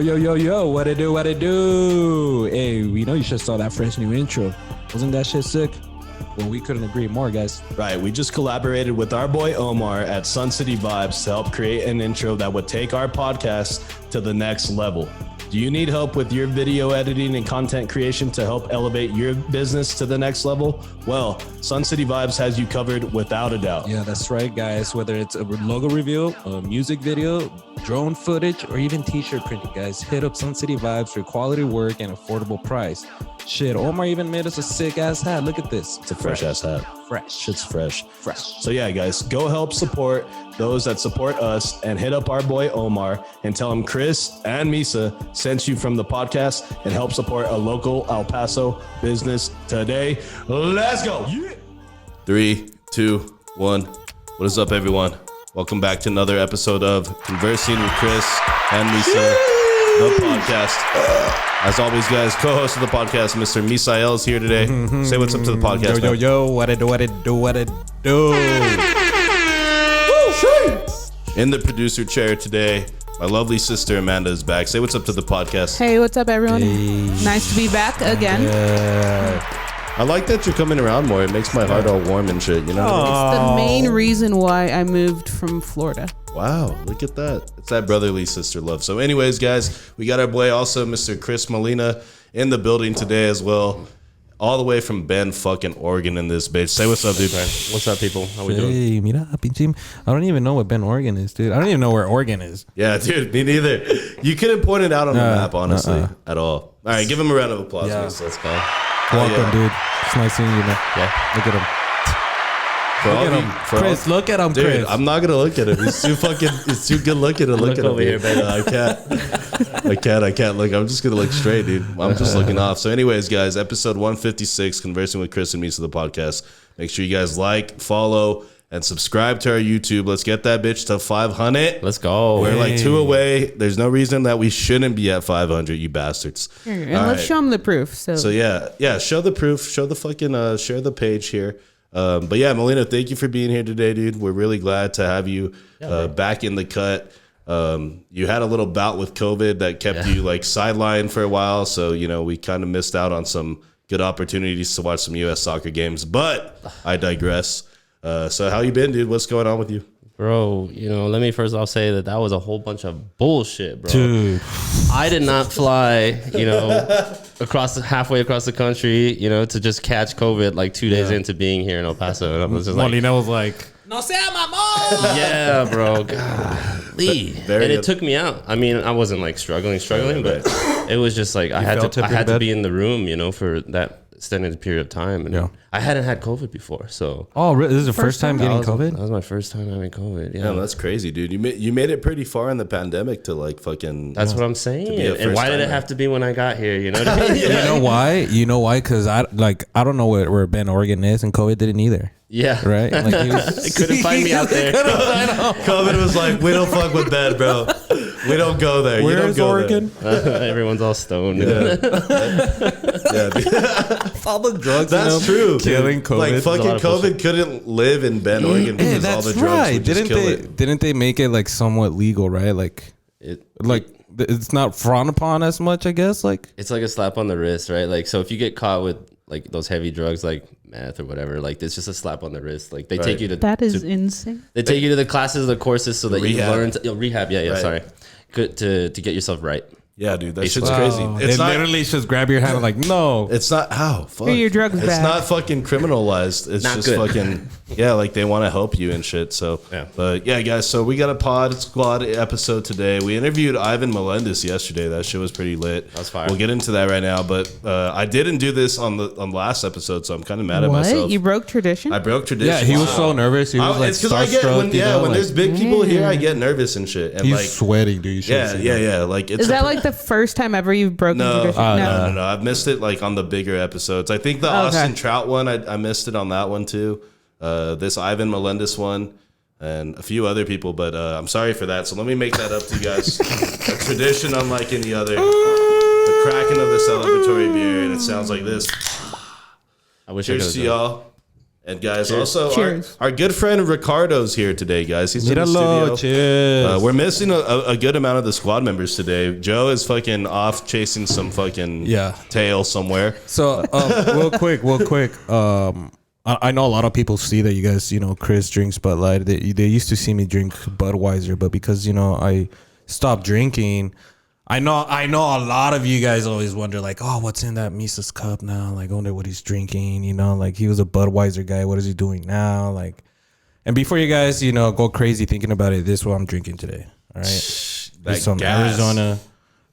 Yo, what it do? Hey, we know you should saw that fresh new intro. Wasn't that shit sick? Well, we couldn't agree more, guys. Right, we just collaborated with our boy Omar at Sun City Vibes to help create an intro that would take our podcast to the next level. Do you need help with your video editing and content creation to help elevate your business to the next level? Well, Sun City Vibes has you covered without a doubt. Yeah, that's right, guys. Whether it's a logo reveal, a music video, drone footage, or even t-shirt printing, guys, hit up Sun City Vibes for quality work and affordable price. Shit, Omar even made us a sick-ass hat. Look at this. It's a fresh-ass hat. Fresh. Shit's fresh. Fresh. So yeah, guys, go help support those that support us and hit up our boy Omar and tell him Chris and Misa sent you from the podcast and help support a local El Paso business today. Let's go. Yeah. 3, 2, 1. What is up, everyone? Welcome back to another episode of Conversing with Chris and Misa, the podcast. As always, guys, co-host of the podcast, Mr. Misael is here today. Say what's up to the podcast. Yo, what it do? In the producer chair today, my lovely sister Amanda is back. Say what's up to the podcast. Hey, what's up, everyone? Hey. Nice to be back again. I like that you're coming around more. It makes my heart all warm and shit, you know? It's the main reason why I moved from Florida. Wow, look at that. It's that brotherly sister love. So anyways, guys, we got our boy also, Mr. Chris Molina, in the building today as well. All the way from Bend, fucking Oregon in this bitch. Say what's up, dude. What's up, people? How we doing? Hey, mira, pinche. I don't even know what Bend, Oregon is, dude. I don't even know where Oregon is. Yeah, dude, me neither. You couldn't point it out on the map, honestly, at all. All right, give him a round of applause. Yeah. Let's go. Welcome, dude. It's nice seeing you, man. Yeah. Look at him. Chris, look at him, Dude, Chris. I'm not gonna look at him. He's too good looking to look at him. over here, baby. I can't look. I'm just gonna look straight, dude. I'm just looking off. So anyways, guys, episode 156, Conversing with Chris and Misa, the podcast. Make sure you guys like, follow, and subscribe to our YouTube. Let's get that bitch to 500. Let's go. We're like 2 away. There's no reason that we shouldn't be at 500, you bastards. And let's show them the proof. So yeah, show the proof. Show the fucking, share the page here. But yeah, Molina, thank you for being here today, dude. We're really glad to have you back in the cut. You had a little bout with COVID that kept you like sidelined for a while. So, you know, we kind of missed out on some good opportunities to watch some U.S. soccer games, but I digress. So how you been, dude? What's going on with you? Bro, you know, let me first off say that was a whole bunch of bullshit, bro. Dude. I did not fly, you know, halfway across the country, you know, to just catch COVID like 2 days into being here in El Paso. And I was just Molina was like, no sea mamón. yeah, bro. Golly. And it took me out. I mean, I wasn't like struggling, but it was just like I had to be in the room, you know, for that extended period of time, and I hadn't had COVID before, so really? This is the first time getting COVID? That was my first time having COVID. Yeah, that's crazy, dude. You made it pretty far in the pandemic to like fucking. That's what I'm saying. And why did it have to be when I got here? You know what I mean? You know why? Because I don't know where Bend, Oregon is, and COVID didn't either. Yeah, right. Like he couldn't find me out there. COVID was like, we don't fuck with that, bro. We don't go there. Where is Oregon? Everyone's all stoned. Yeah. All the drugs. That's true. Killing COVID. Like fucking COVID couldn't live in Bend, Oregon because all the drugs would just kill it. Didn't they make it like somewhat legal, right? Like it's not frowned upon as much, I guess. Like it's like a slap on the wrist, right? Like so if you get caught with like those heavy drugs like meth or whatever, like it's just a slap on the wrist. Like they take you to insane. They take you to the classes, the courses, so that you learn to rehab. Yeah, right. Sorry, good to get yourself right. Yeah, dude, that shit's crazy. It's literally just grab your hand and like, no. It's not, fuck. Get your drugs back. It's not fucking criminalized. It's not just good. Fucking, like they want to help you and shit. So, but yeah, guys, so we got a pod squad episode today. We interviewed Ivan Melendez yesterday. That shit was pretty lit. That was fire. We'll get into that right now, but I didn't do this on the last episode, so I'm kind of mad at myself. You broke tradition? I broke tradition. Yeah, he was so nervous. He was like, it's because I get, when there's big people here, I get nervous and shit. And he's like sweating, dude. Yeah. Like, is that like the first time ever you've broken tradition? No. I've missed it like on the bigger episodes. I think the Austin Trout one, I missed it on that one too. This Ivan Melendez one and a few other people, but I'm sorry for that. So let me make that up to you guys. A tradition unlike any other. The cracking of the celebratory beer, and it sounds like this. I wish Cheers to y'all. And guys, also our good friend Ricardo's here today, guys. He's in the studio. Cheers. We're missing a good amount of the squad members today. Joe is fucking off chasing some fucking tail somewhere. So real quick. I know a lot of people see that you guys, Chris drinks Bud Light. They used to see me drink Budweiser, but because I stopped drinking. I know a lot of you guys always wonder, like, oh, what's in that Misa's cup now? Like, I wonder what he's drinking, like he was a Budweiser guy. What is he doing now? Like, and before you guys, go crazy thinking about it, this is what I'm drinking today. All right. There's some Arizona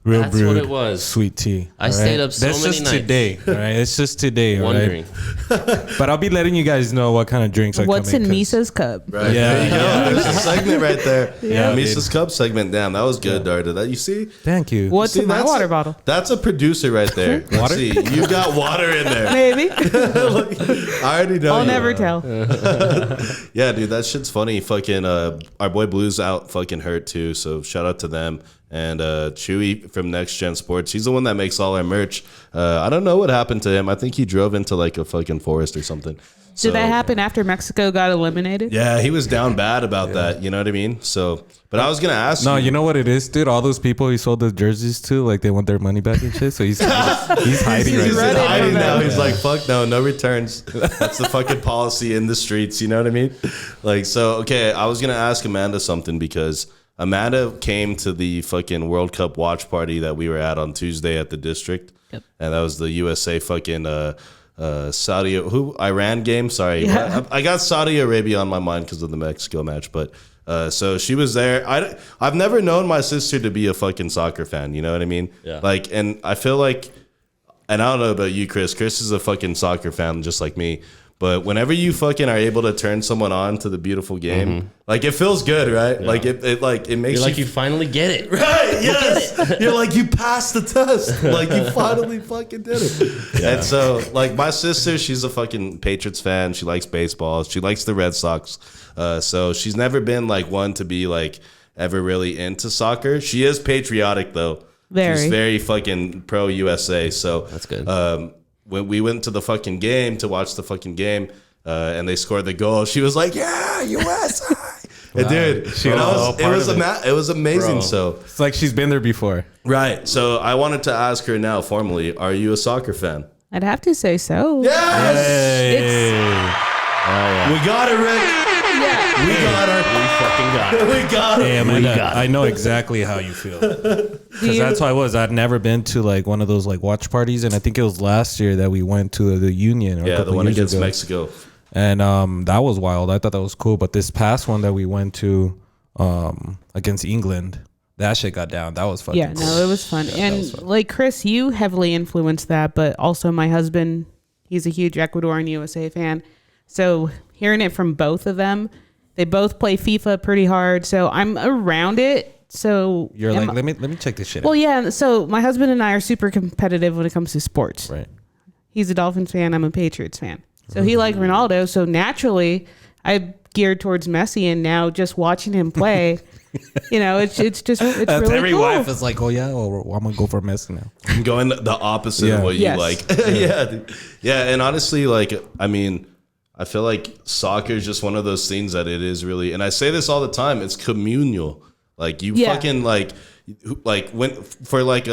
real That's brewed what it was. Sweet tea. I stayed up so many nights. That's just today, all right? It's just today, all wondering. Right? But I'll be letting you guys know what kind of drinks are coming. What's in Misa's cup? Right. Yeah. There you go. There's a segment right there. Yeah. Misa's cup segment. Damn, that was good, Darda. That you see? Thank you. What's in my water bottle? That's a producer right there. Let's see. You got water in there. Maybe. I already know. I'll never tell. Yeah, dude, that shit's funny. Fucking our boy Blue's out fucking hurt too. So shout out to them. And Chewy from Next Gen Sports, he's the one that makes all our merch. I don't know what happened to him. I think he drove into like a fucking forest or something. So, did that happen after Mexico got eliminated? Yeah, he was down bad about that. You know what I mean? So, but I was gonna ask. No, you know what it is, dude. All those people he sold the jerseys to, like they want their money back and shit. So he's hiding. He's hiding now. He's like, fuck no returns. That's the fucking policy in the streets. You know what I mean? Like, so okay. I was gonna ask Amanda something because Amanda came to the fucking World Cup watch party that we were at on Tuesday at the district, and that was the USA fucking Iran game. Sorry, I got Saudi Arabia on my mind because of the Mexico match, but so she was there. I've never known my sister to be a fucking soccer fan. You know what I mean? Yeah. Like, and I feel like, and I don't know about you, Chris. Chris is a fucking soccer fan just like me. But whenever you fucking are able to turn someone on to the beautiful game, like it feels good, right? Yeah. Like it makes you like you finally get it, right? Yes, you're like you passed the test, like you finally fucking did it. Yeah. And so, like my sister, she's a fucking Patriots fan. She likes baseball. She likes the Red Sox. So she's never been like one to be like ever really into soccer. She is patriotic though. She's very fucking pro USA. So that's good. When we went to the fucking game to watch the fucking game, and they scored the goal, she was like, "Yeah, USA!" Wow. Dude, it was amazing. Bro. So it's like she's been there before, right? So I wanted to ask her now formally: are you a soccer fan? I'd have to say so. Yes. We got it, Rick. Yeah. We got her. We fucking got it. We got it. Hey, Amanda, I know exactly how you feel. Because that's how I was. I'd never been to like one of those like watch parties, and I think it was last year that we went to the Union. Yeah, the one against Mexico. And that was wild. I thought that was cool. But this past one that we went to against England, that shit got down. That was fucking cool. No, it was fun. Yeah, and was fun. Like Chris, you heavily influenced that, but also my husband, he's a huge Ecuadorian USA fan. So hearing it from both of them, they both play FIFA pretty hard. So I'm around it. So you're like, let me check this shit out. Well, yeah. So my husband and I are super competitive when it comes to sports. Right. He's a Dolphins fan. I'm a Patriots fan. So he liked Ronaldo. So naturally, I geared towards Messi. And now just watching him play, it's really every cool. wife is like, oh yeah, well, I'm gonna go for Messi now. I'm going the opposite of what you like. Yeah. And honestly, like, I mean, I feel like soccer is just one of those things that it is really, and I say this all the time, it's communal. Like you fucking like when for like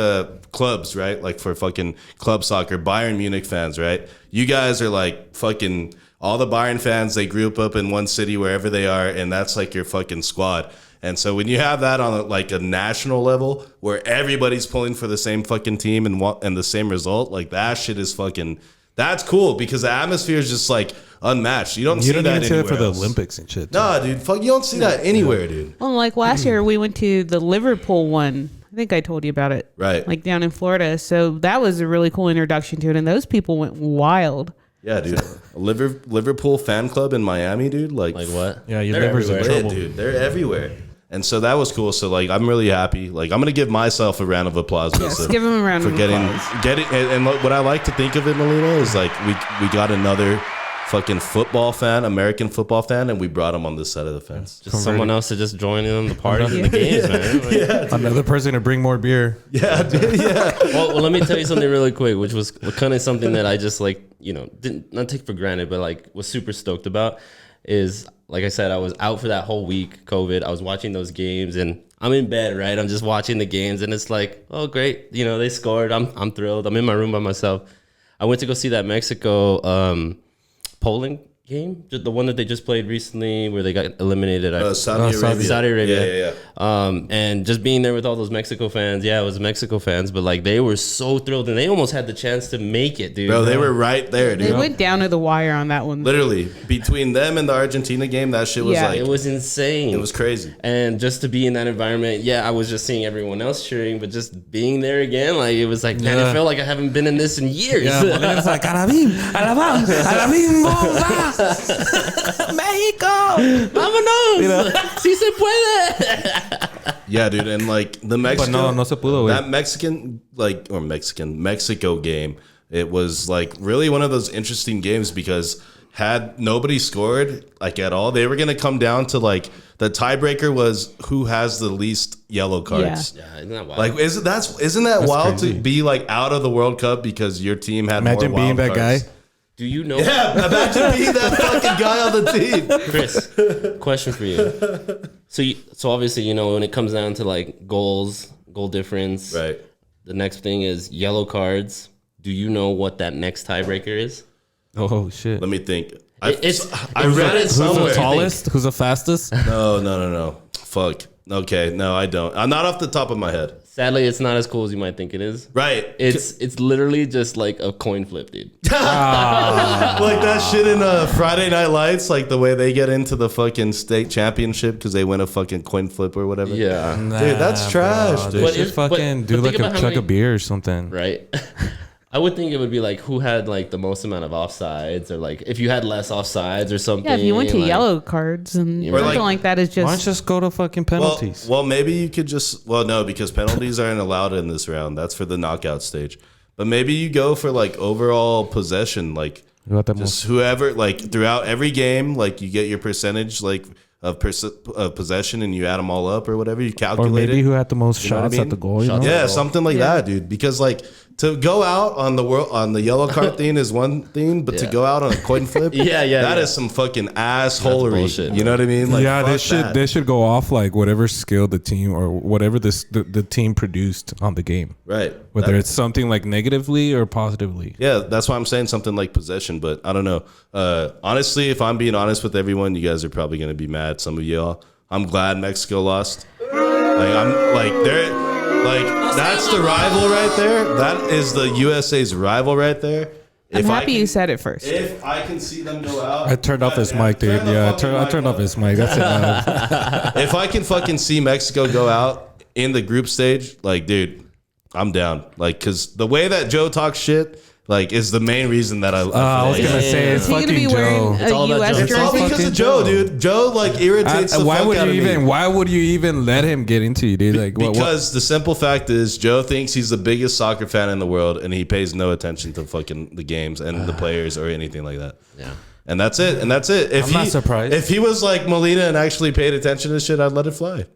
clubs, right? Like for fucking club soccer, Bayern Munich fans, right? You guys are like fucking all the Bayern fans. They grew up in one city wherever they are, and that's like your fucking squad. And so when you have that on like a national level where everybody's pulling for the same fucking team and the same result, like that shit is fucking. That's cool because the atmosphere is just like unmatched. You don't see that anywhere. You don't even see it for the Olympics and shit. Nah, dude. Fuck, you don't see that anywhere, dude. Well, like last year we went to the Liverpool one. I think I told you about it. Right. Like down in Florida. So that was a really cool introduction to it. And those people went wild. Yeah, dude. Liverpool fan club in Miami, dude. Like what? Yeah, your liver's in trouble. Dude, they're everywhere. And so that was cool. So like, I'm really happy. Like, I'm gonna give myself a round of applause. Yes, give him a round of applause. And what I like to think of it, Molina, is like we got another fucking football fan, American football fan, and we brought him on this side of the fence. Just someone else to just join in on the party and the games, man. Like, Another person to bring more beer. Yeah, dude, yeah. well, let me tell you something really quick, which was kind of something that I just like, didn't not take for granted, but like was super stoked about. Is like I said, I was out for that whole week, COVID. I was watching those games, and I'm in bed, right? I'm just watching the games, and it's like, oh great, they scored. I'm thrilled. I'm in my room by myself. I went to go see that Mexico Poland game, the one that they just played recently, where they got eliminated. Saudi Arabia. Yeah. And just being there with all those Mexico fans. Yeah, it was Mexico fans, but like they were so thrilled, and they almost had the chance to make it, dude. Bro, they were right there, dude. They went down to the wire on that one. Literally, between them and the Argentina game, that shit was it was insane. It was crazy. And just to be in that environment, I was just seeing everyone else cheering, but just being there again, like it was like, man, it felt like I haven't been in this in years. Yeah, it's like, alabim, bomba. Mexico, vámonos. Sí se puede. Yeah, dude, and like the Mexico, no se pudo, that Mexico game, it was like really one of those interesting games because had nobody scored like at all, they were gonna come down to like the tiebreaker was who has the least yellow cards. Yeah, isn't that wild? Like isn't that wild crazy. To be like out of the World Cup because your team had Imagine more wild being that cards. guy. Do you know? Yeah, imagine being that fucking guy on the team. Chris, question for you. So obviously, when it comes down to like goal difference, Right. The next thing is yellow cards. Do you know what that next tiebreaker is? Oh shit. Let me think. I read it Who's somewhere. the tallest? Who's the fastest? No. Fuck. Okay, no, I don't. I'm not off the top of my head. Sadly, it's not as cool as you might think it is. Right. It's literally just like a coin flip, dude. Like that shit in Friday Night Lights, like the way they get into the fucking state championship because they win a fucking coin flip or whatever. Yeah. Dude, that's trash, Bro. dude. They But should it- but- fucking do but like think a about how chug many- of beer or something. Right. I would think it would be like who had like the most amount of offsides, or like if you had less offsides or something. Yeah, if you went to like, yellow cards and Or something like- like that is Why don't you just just go to fucking penalties? Well, maybe you could just. Well, no, because penalties aren't allowed in this round. That's for the knockout stage. But maybe you go for like overall possession, like You got that just whoever, like throughout every game, like you get your percentage, like of possession, and you add them all up or whatever. You or calculate maybe it. who had the most You know what I shots at mean? the goal. Shots Yeah, goal. something like that, dude. Because like to go out on the yellow card thing is one thing, but to Yeah. go out on a coin flip, that yeah. is some fucking assholery. bullshit, You know what I mean? Like, Yeah, fuck they that. should go off like whatever skill the team or whatever the team produced on the game, Right. whether That- it's something like negatively or positively. Yeah, that's why I'm saying something like possession, but I don't know. Honestly, if I'm being honest with everyone, you guys are probably going to be mad. Some of y'all. I'm glad Mexico lost. That's the rival right there. That is the USA's rival right there. I'm happy you said it first. If I can see them go out, I turned off his mic, dude. Yeah, I turned off his mic. That's it. If I can fucking see Mexico go out in the group stage, like, dude, I'm down. Like, because the way that Joe talks shit, like, is the main reason that I was gonna say it's Is he gonna fucking be wearing Joe. It's all a about US Joe. It's all jersey? because of Joe, dude. Joe like irritates the Why fuck would out you of even? me. Why would you even let him get into you, dude? Like, what? Because the simple fact is, Joe thinks he's the biggest soccer fan in the world, and he pays no attention to fucking the games and the players or anything like that. Yeah. And that's it. If I'm not surprised. If he was like Molina and actually paid attention to shit, I'd let it fly.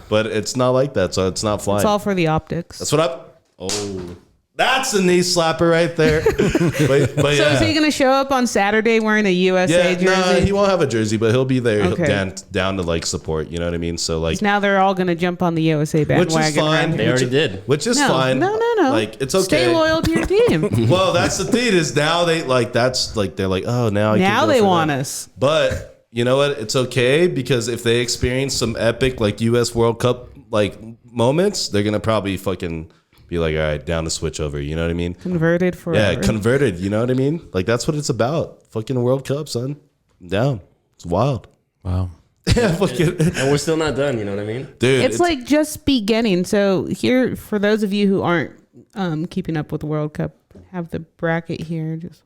But it's not like that, so it's not flying. It's all for the optics. That's what I'm. Oh, that's a knee slapper right there. but So yeah. is he going to show up on Saturday wearing a USA Yeah, jersey? no, he won't have a jersey, but he'll be there Okay. down to like support. You know what I mean? So like, Now they're all going to jump on the USA which bandwagon. is fine. around They here. already did. Which is No, fine. no. Like, it's okay. Stay loyal to your team. Well, that's the thing is now they like that's like they're like, oh, now I can Now go they for want that. us. But you know what? It's okay because if they experience some epic like U.S. World Cup like moments, they're gonna probably fucking be like, all right, down to switch over. You know what I mean? Converted forever. Yeah, converted. You know what I mean? Like that's what it's about. Fucking World Cup, son. I'm down. It's wild. Wow. Yeah, fucking And we're still not done, you know what I mean? dude. It's like just beginning. So here, for those of you who aren't keeping up with the World Cup, have the bracket here. Just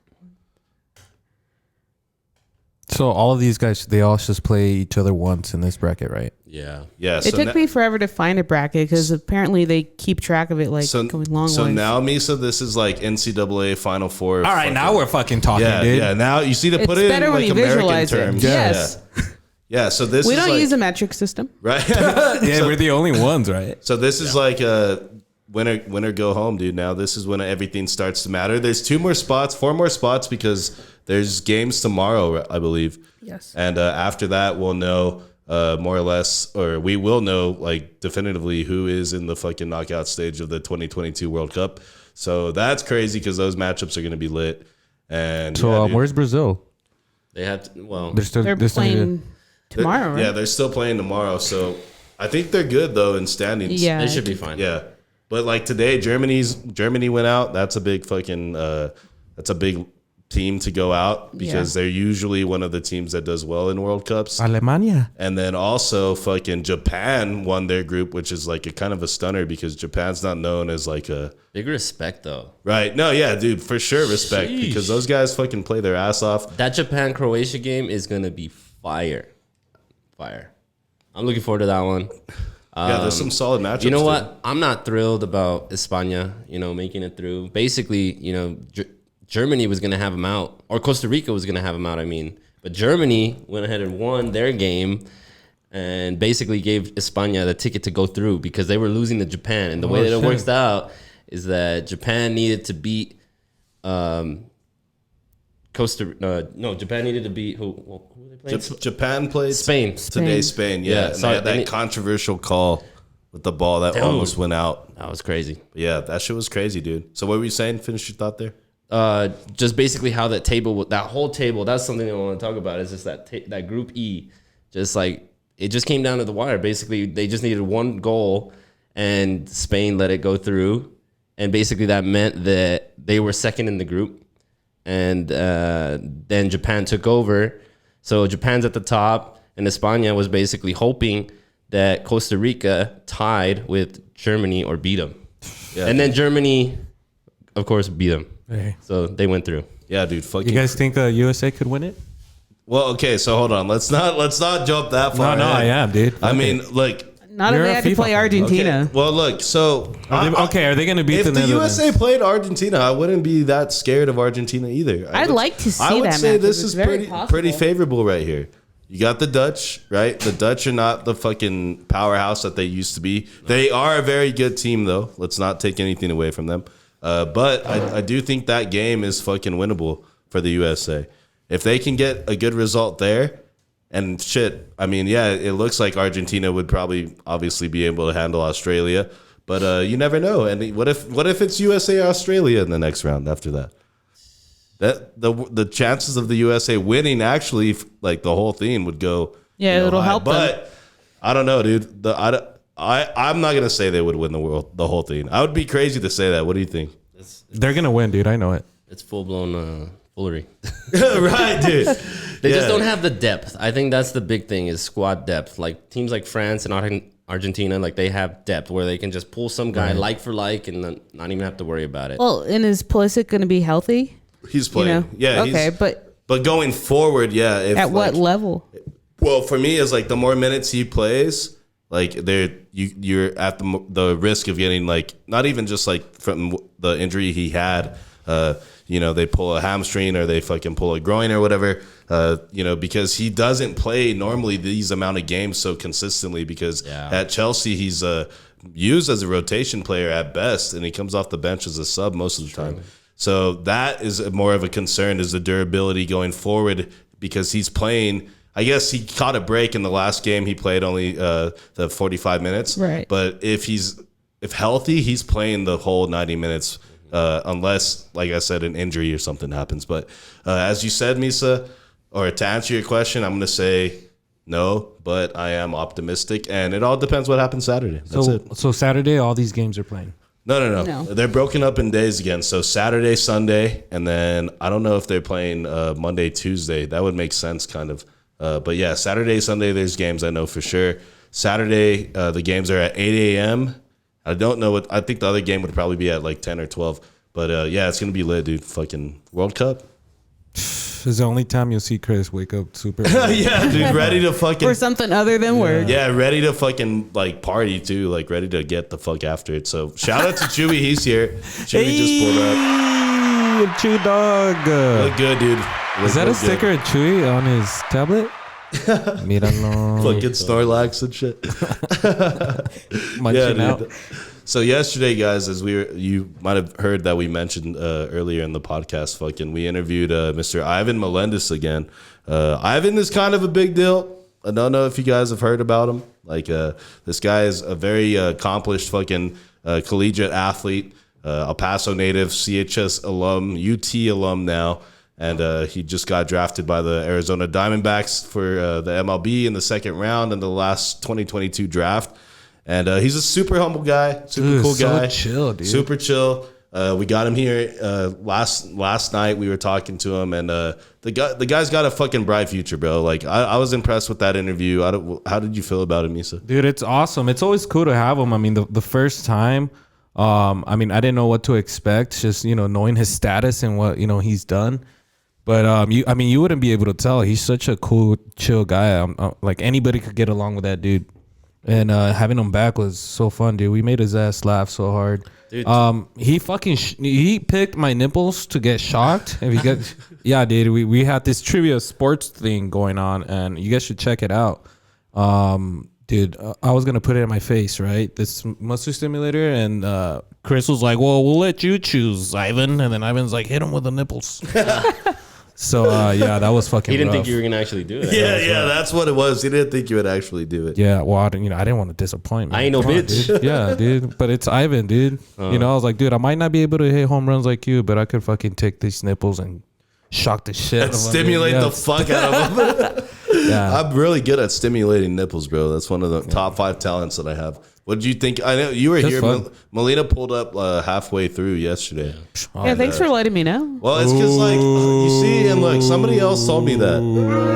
So all of these guys, they all just play each other once in this bracket, right? Yeah. Yeah. It took me forever to find a bracket because apparently they keep track of it going long ways. So now, Misa, this is like NCAA Final Four. All right, now we're fucking talking, dude. Yeah, now you see to put it in like American terms. Yes. Yeah, so this we is don't use a metric system. Right? Yeah, we're the only ones, right? So this is like a winner go home, dude. Now this is when everything starts to matter. There's 4 more spots because there's games tomorrow, I believe. Yes. And after that, we'll know more or less, or we will know like definitively who is in the fucking knockout stage of the 2022 World Cup. So that's crazy because those matchups are going to be lit. And so where's Brazil? They have to, well, they're playing tomorrow, right? Yeah, they're still playing tomorrow. So I think they're good though in standings. Yeah, they should be fine. Yeah. But like today, Germany went out. That's a big fucking that's a big team to go out because they're usually one of the teams that does well in World Cups. Alemania. And then also fucking Japan won their group, which is like a kind of a stunner because Japan's not known as like a big respect though. Right. No, yeah, dude, for sure respect because those guys fucking play their ass off. That Japan-Croatia game is going to be fire. I'm looking forward to that one. Yeah, there's some solid matchups. You know what? I'm not thrilled about España, making it through. Basically, Germany was going to have them out, or Costa Rica was going to have them out, But Germany went ahead and won their game and basically gave España the ticket to go through because they were losing to Japan. And the way that it works out is that Japan needed to beat Japan needed to beat who were they playing? Japan played Spain. Today, Spain. Yeah. So they had that controversial call with the ball that almost went out. That was crazy. But yeah, that shit was crazy, dude. So what were you saying? Finish your thought there. Just basically how that whole table, that's something I want to talk about. Is just that Group E, just like it just came down to the wire. Basically, they just needed one goal, and Spain let it go through, and basically that meant that they were second in the group. And then Japan took over. So Japan's at the top, and España was basically hoping that Costa Rica tied with Germany or beat them. Yeah. And then Germany, of course, beat them. Hey. So they went through. Yeah, dude. Fucking. You guys think USA could win it? Well, okay. So hold on. Let's not jump that far. No, I am, dude. I mean, like. Not if they had to play Argentina. Okay. Well, look, so... Are they going to beat the Netherlands? If the USA played Argentina, I wouldn't be that scared of Argentina either. I'd like to see that. I would say this is pretty favorable right here. You got the Dutch, right? The Dutch are not the fucking powerhouse that they used to be. They are a very good team, though. Let's not take anything away from them. But I do think that game is fucking winnable for the USA. If they can get a good result there... And shit, I mean, yeah, it looks like Argentina would probably obviously be able to handle Australia, but you never know. And what if it's USA Australia in the next round after that? That the chances of the USA winning actually, like the whole thing would go. Yeah, it'll help. But I don't know, dude. I'm not gonna say they would win the whole thing. I would be crazy to say that. What do you think? They're gonna win, dude. I know it. It's full blown foolery. Right, dude. They just don't have the depth. I think that's the big thing is squad depth. Like teams like France and Argentina, like they have depth where they can just pull some guy like for like and then not even have to worry about it. Well, and is Pulisic going to be healthy? He's playing. Yeah. Okay, but going forward, yeah. At what level? Well, for me, is like the more minutes he plays, like you're at the risk of getting like not even just like from the injury he had. They pull a hamstring or they fucking pull a groin or whatever, because he doesn't play normally these amount of games so consistently because at Chelsea, he's used as a rotation player at best and he comes off the bench as a sub most of the time. So that is more of a concern is the durability going forward because he's playing. I guess he caught a break in the last game. He played only the 45 minutes. Right. But if healthy, he's playing the whole 90 minutes. Unless, like I said, an injury or something happens. But as you said, Misa, or to answer your question, I'm going to say no, but I am optimistic. And it all depends what happens Saturday. That's it. So Saturday, all these games are playing? No. They're broken up in days again. So Saturday, Sunday, and then I don't know if they're playing Monday, Tuesday. That would make sense, kind of. But yeah, Saturday, Sunday, there's games I know for sure. Saturday, the games are at 8 a.m., I don't know I think the other game would probably be at like 10 or 12. But yeah, it's going to be lit, dude. Fucking World Cup. It's the only time you'll see Chris wake up super. Yeah, dude, ready to fucking for something other than work. Yeah, ready to fucking like party too, like ready to get the fuck after it. So shout out to Chewy, he's here. Chewy just pulled up. Chewy dog. Look good, dude. Is that a sticker of Chewy on his tablet? Míralo. Fucking Snorlax and shit. Munching out. So yesterday, guys, as you might have heard that we mentioned earlier in the podcast, fucking we interviewed Mr. Ivan Melendez again. Ivan is kind of a big deal. I don't know if you guys have heard about him. Like this guy is a very accomplished fucking collegiate athlete, El Paso native, CHS alum, UT alum now. And he just got drafted by the Arizona Diamondbacks for the MLB in the second round in the last 2022 draft. And he's a super humble guy, super cool guy. So chill, dude. Super chill. We got him here last night. We were talking to him, and the guy's got a fucking bright future, bro. Like I was impressed with that interview. How did you feel about it, Misa? Dude, it's awesome. It's always cool to have him. I mean, the first time, I mean, I didn't know what to expect. Just knowing his status and what he's done. But you wouldn't be able to tell. He's such a cool, chill guy. Like anybody could get along with that dude. And having him back was so fun, dude. We made his ass laugh so hard. Dude. He fucking he picked my nipples to get shocked. If you get, yeah, dude. We had this trivia sports thing going on, and you guys should check it out. Dude, I was gonna put it in my face, right? This muscle stimulator, and Chris was like, "Well, we'll let you choose, Ivan." And then Ivan's like, "Hit him with the nipples." So yeah, that was fucking. He didn't rough. think you were gonna actually do it. Yeah, that's what it was. He didn't think you would actually do it. Yeah, well, I didn't want to disappoint. Man. I ain't no bitch. Dude. Yeah, dude. But it's Ivan, dude. I was like, dude, I might not be able to hit home runs like you, but I could fucking take these nipples and shock the shit. And stimulate the fuck out of them. Yeah, I'm really good at stimulating nipples, bro. That's one of the top 5 talents that I have. What did you think? I know you were That's here. Melina pulled up halfway through yesterday. Yeah, thanks for letting me know. Well, it's because like you see, and look, somebody else told me that,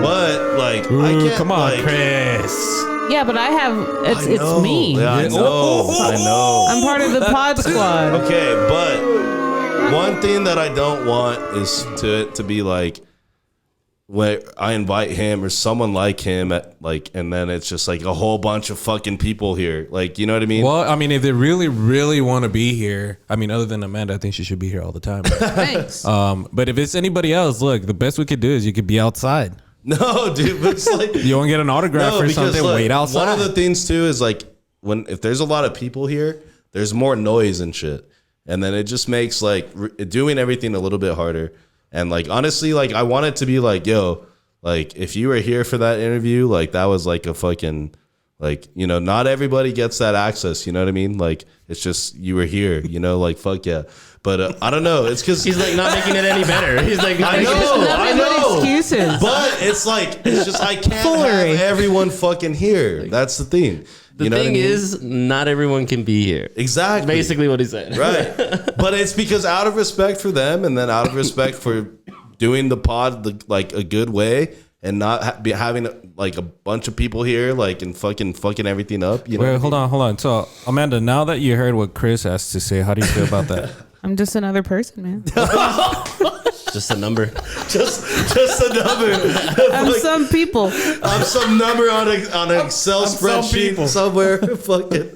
but like I can't. Come on, like, Chris. Yeah, but I know. It's me. Yeah, I know. I know. I'm part of the pod squad. Okay, but one thing that I don't want is to be like, when I invite him or someone like him and then it's just like a whole bunch of fucking people here. Like, you know what I mean? Well, I mean, if they really, really want to be here, I mean, other than Amanda, I think she should be here all the time. Thanks. But if it's anybody else, look, the best we could do is you could be outside. No, dude, but it's like You want to get an autograph or something, look, wait outside. One of the things too is like if there's a lot of people here, there's more noise and shit. And then it just makes like doing everything a little bit harder. And like, honestly, like I want it to be like, yo, like if you were here for that interview, like that was like a fucking, like, not everybody gets that access. You know what I mean? Like, it's just, you were here, like, fuck yeah. But I don't know. It's because he's like not making it any better. He's like, I know. Excuses. But it's just, I can't have everyone fucking here. That's the thing. The thing is, not everyone can be here. Exactly. Basically what he said. Right. But it's because out of respect for them and then out of respect for doing the pod like a good way and not having like a bunch of people here like and fucking everything up. Wait, hold on. So, Amanda, now that you heard what Chris has to say, how do you feel about that? I'm just another person, man. Just a number. Just a number. I'm some people. I'm some number on an Excel spreadsheet somewhere. Fucking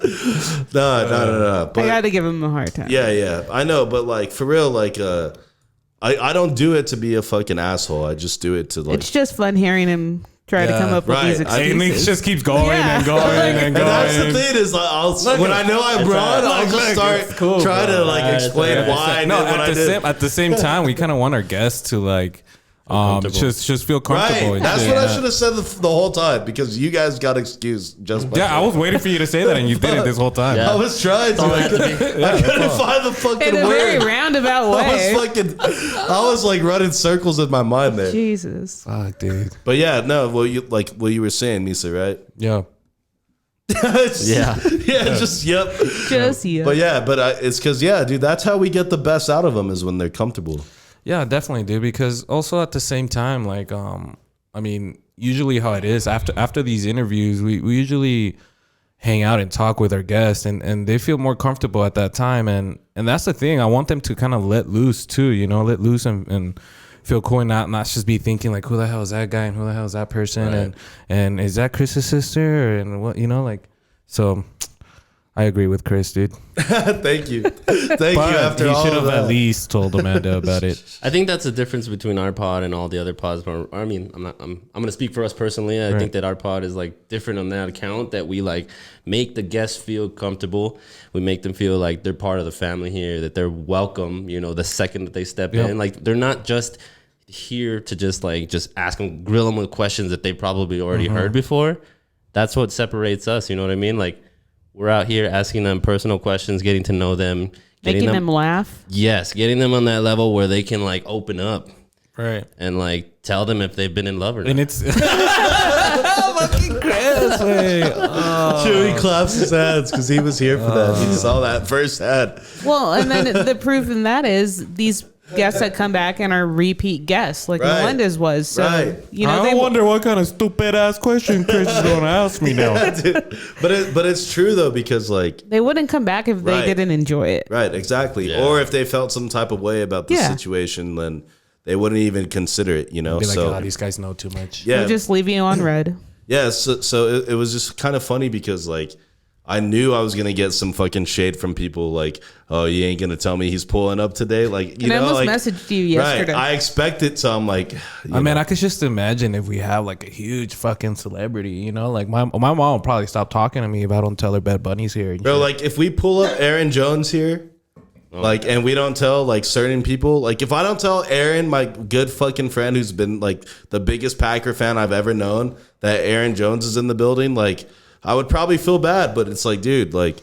no. But I got to give him a hard time. Yeah. I know, but like for real, like I don't do it to be a fucking asshole. I just do it to like. It's just fun hearing him try to come up with these excuses. It just keeps going and going and going. And that's the thing is, like, when I know I'm wrong, I'll just start trying to like explain why. No, at the same time, we kind of want our guests to like. Just feel comfortable. Right. That's what I should have said the whole time because you guys got excused just by I was waiting for you to say that and you did it this whole time. Yeah. I was trying to. I couldn't find the fucking in a word. very roundabout way. I was like running circles in my mind there. Jesus. Fuck, dude. But yeah, no. Well, you like what you were saying, Misa, right? Yeah. Just yep. Just yeah. But yeah, it's because dude, that's how we get the best out of them is when they're comfortable. Yeah, definitely, dude. Because also at the same time, like, I mean, usually how it is after these interviews, we usually hang out and talk with our guests, and they feel more comfortable at that time, and that's the thing. I want them to kind of let loose too, let loose and feel cool and not just be thinking like, who the hell is that guy and who the hell is that person, Right. and is that Chris's sister, and what, you know, like, so. I agree with Chris, dude. Thank you. Thank you. After he all should of have that. at least told Amanda about it. I think that's the difference between our pod and all the other pods. I mean, I'm gonna speak for us personally. I think that our pod is like different on that account, that we like make the guests feel comfortable. We make them feel like they're part of the family here, that they're welcome, you know, the second that they step in. Like, they're not just here to just ask them, grill them with questions that they probably already heard before. That's what separates us, you know what I mean? Like, we're out here asking them personal questions, getting to know them, Making them laugh. Yes, getting them on that level where they can like open up, Right. and like tell them if they've been in love or not. And it's fucking Chris. Chewy claps his hands because he was here for that. He saw that firsthand. Well, and then the proof in that is these guests that come back and are repeat guests, like Melendez was. So, you know, I wonder what kind of stupid ass question Chris is going to ask me now. But it's true though, because like they wouldn't come back if they didn't enjoy it. Right, exactly. Yeah. Or if they felt some type of way about the situation, then they wouldn't even consider it, you know. Be like, oh, these guys know too much. Yeah, they'll just leave you on red. Yeah, so it was just kind of funny because like I knew I was gonna get some fucking shade from people like, oh, you ain't gonna tell me he's pulling up today, like, you know, I almost like, messaged you yesterday. Right, I expected, so I'm like, I mean, I could just imagine if we have like a huge fucking celebrity, you know, like my mom will probably stop talking to me if I don't tell her Bad Bunny's here. Bro, like if we pull up Aaron Jones here, like, and we don't tell like certain people, like if I don't tell Aaron, my good fucking friend who's been like the biggest Packer fan I've ever known, that Aaron Jones is in the building, like I would probably feel bad, but it's like, dude, like,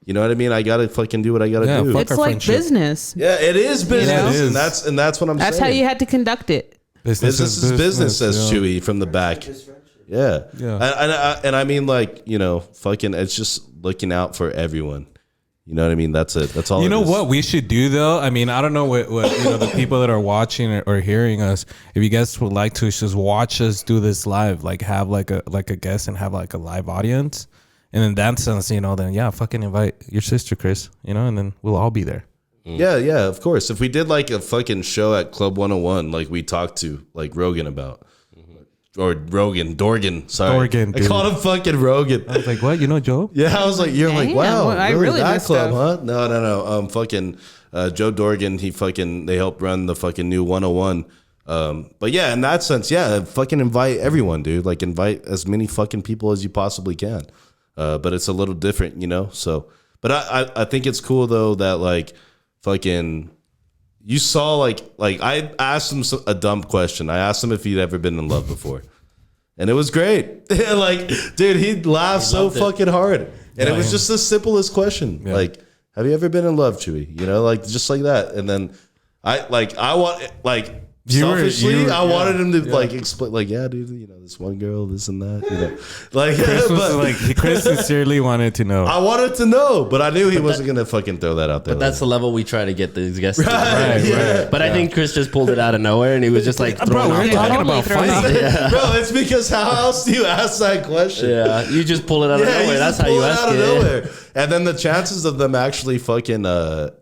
you know what I mean? I gotta fucking do what I gotta do. It's like business. Yeah, it is business, You know? It is. and that's what I'm saying. That's how you had to conduct it. Business is business, says Chewy from the back. Yeah. And I mean, like, you know, fucking, it's just looking out for everyone. You know what I mean? That's it. That's all. You know what we should do though? I mean, I don't know what you know, the people that are watching or hearing us, if you guys would like to just watch us do this live, like have like a guest and have like a live audience. And in that sense, you know, then yeah, fucking invite your sister, Chris, you know, and then we'll all be there. Yeah, of course. If we did like a fucking show at Club 101, like we talked to like Rogan about. Or Dorgan, sorry. Dorgan, I called him fucking Rogan. I was like, what? You know Joe? Yeah, I was like, you're like, Damn, wow, I really really that messed club, up. huh? No. Fucking Joe Dorgan, they helped run the fucking new 101. But yeah, in that sense, yeah, fucking invite everyone, dude. Like invite as many fucking people as you possibly can. But it's a little different, you know? So, but I think it's cool though that like fucking you saw like I asked him a dumb question. I asked him if he'd ever been in love before. And it was great. Like, dude, he laughed so fucking hard. And it was just the simplest question. Yeah. Like, have you ever been in love, Chewy? You know, like just like that. And then I selfishly, I wanted him to like explain, like, yeah, dude, you know, this one girl, this and that, you know, like Chris sincerely wanted to know. I wanted to know, but I knew he wasn't gonna fucking throw that out there. But that's the level we try to get these guests to. Right. But I think Chris just pulled it out of nowhere, and he was just like, bro, we're talking about fighting. Bro, it's because how else do you ask that question? Yeah, you just pull it out of nowhere. That's how you ask it. And then the chances of them actually fucking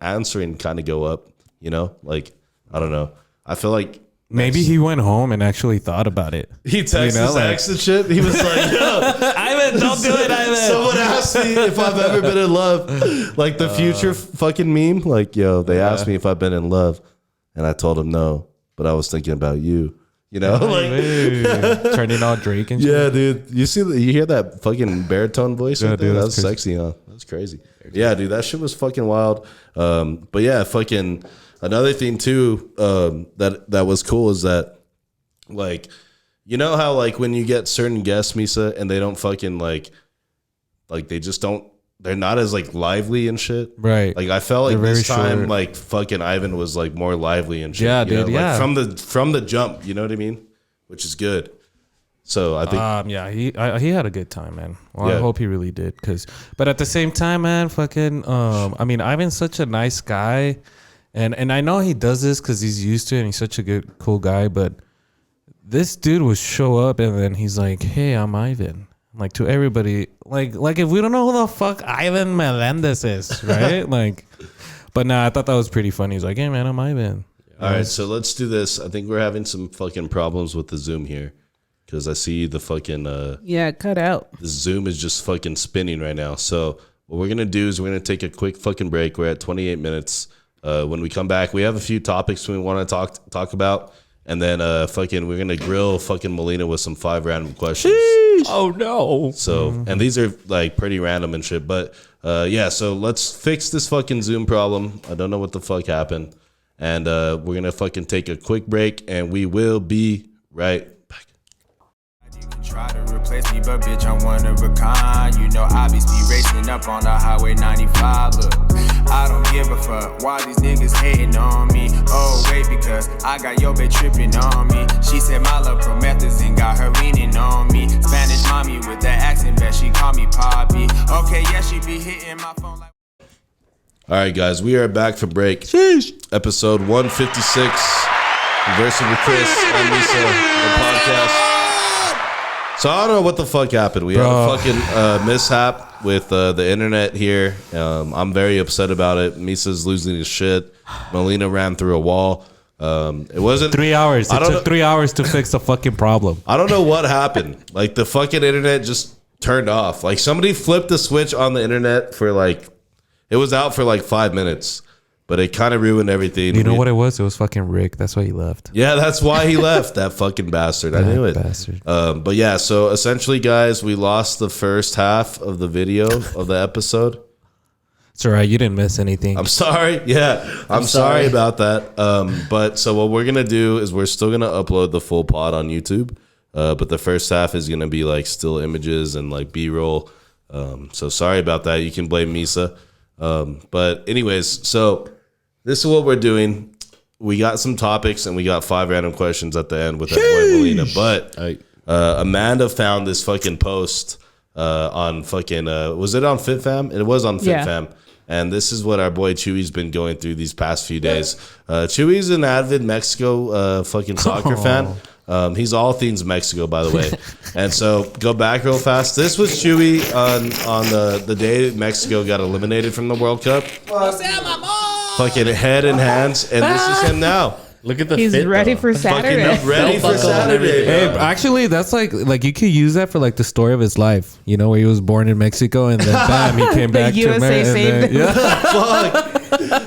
answering kind of go up. You know, like I don't know. I feel like maybe he went home and actually thought about it. He texted his ex and shit. He was like, yo, Ivan, don't do it, Ivan. Someone asked me if I've ever been in love. Like the future fucking meme. Like, yo, they asked me if I've been in love. And I told them no. But I was thinking about you. You know? Like turning on Drake and shit. Yeah, dude. You hear that fucking baritone voice? Yeah, dude, that was sexy, huh? That's crazy. Yeah, dude, that shit was fucking wild. But yeah, fucking another thing too, that was cool is that, like, you know how like when you get certain guests, Misa, and they don't fucking like they just don't. They're not as like lively and shit. Right. Like I felt like this time, like fucking Ivan was like more lively and shit. Yeah, dude. Know? Yeah. Like from the jump, you know what I mean? Which is good. So I think, yeah, he had a good time, man. Well, yeah. I hope he really did, but at the same time, man, fucking, I mean, Ivan's such a nice guy, and I know he does this because he's used to it and he's such a cool guy, but this dude would show up and then he's like, "Hey, I'm Ivan." Like to everybody, like if we don't know who the fuck Ivan Melendez is, right? Like, but nah, I thought that was pretty funny. He's like, "Hey, man, I'm Ivan." All right, so let's do this. I think we're having some fucking problems with the Zoom here because I see the fucking cut out. the Zoom is just fucking spinning right now. So what we're gonna do is we're gonna take a quick fucking break. We're at 28 minutes. When we come back, we have a few topics we want to talk about, and then we're gonna grill fucking Molina with some 5 random questions. Sheesh. Oh no! So and these are like pretty random and shit, but yeah. So let's fix this fucking Zoom problem. I don't know what the fuck happened. And we're going to fucking take a quick break, and we will be right back. You can try to replace me, but bitch, I'm one of a kind. You know I be speed racing up on the highway 95. Look, I don't give a fuck why these niggas hating on me. Oh, wait, because I got your bitch tripping on me. She said my love promethazine got her leaning on me. Spanish mommy with that accent, bet she call me Poppy. Okay, yeah, she be hitting my phone like... All right, guys, we are back from break. Sheesh. Episode 156, Conversing with Chris and Misa, the podcast. So I don't know what the fuck happened. We had a fucking mishap with the internet here. I'm very upset about it. Misa's losing his shit. Molina ran through a wall. It wasn't 3 hours. It took 3 hours to fix the fucking problem. I don't know what happened. Like the fucking internet just turned off. Like somebody flipped the switch on the internet for like, it was out for like 5 minutes, but it kind of ruined everything. You know what it was? It was fucking Rick. That's why he left. Yeah, that's why he left. That fucking bastard. I knew it. Bastard. But yeah, so essentially, guys, we lost the first half of the video of the episode. It's all right. You didn't miss anything. I'm sorry. Yeah, I'm sorry about that. But so what we're going to do is we're still going to upload the full pod on YouTube. But the first half is going to be like still images and like B-roll. So sorry about that. You can blame Misa. But anyways, so this is what we're doing. We got some topics and we got 5 random questions at the end with that boy Molina. But Amanda found this fucking post on fucking was it on FitFam? It was on FitFam. Yeah. And this is what our boy Chewy's been going through these past few days. Chewy's an avid Mexico fucking soccer fan. He's all things Mexico, by the way. And so go back real fast. This was Chewy on the day Mexico got eliminated from the World Cup. Fucking head and hands. And this is him now. Look at the He's fit, ready though. for Saturday. Ready for Saturday. Hey, actually, that's like you could use that for like the story of his life. You know, where he was born in Mexico and then bam, he came back to USA saved him. Yeah. Fuck.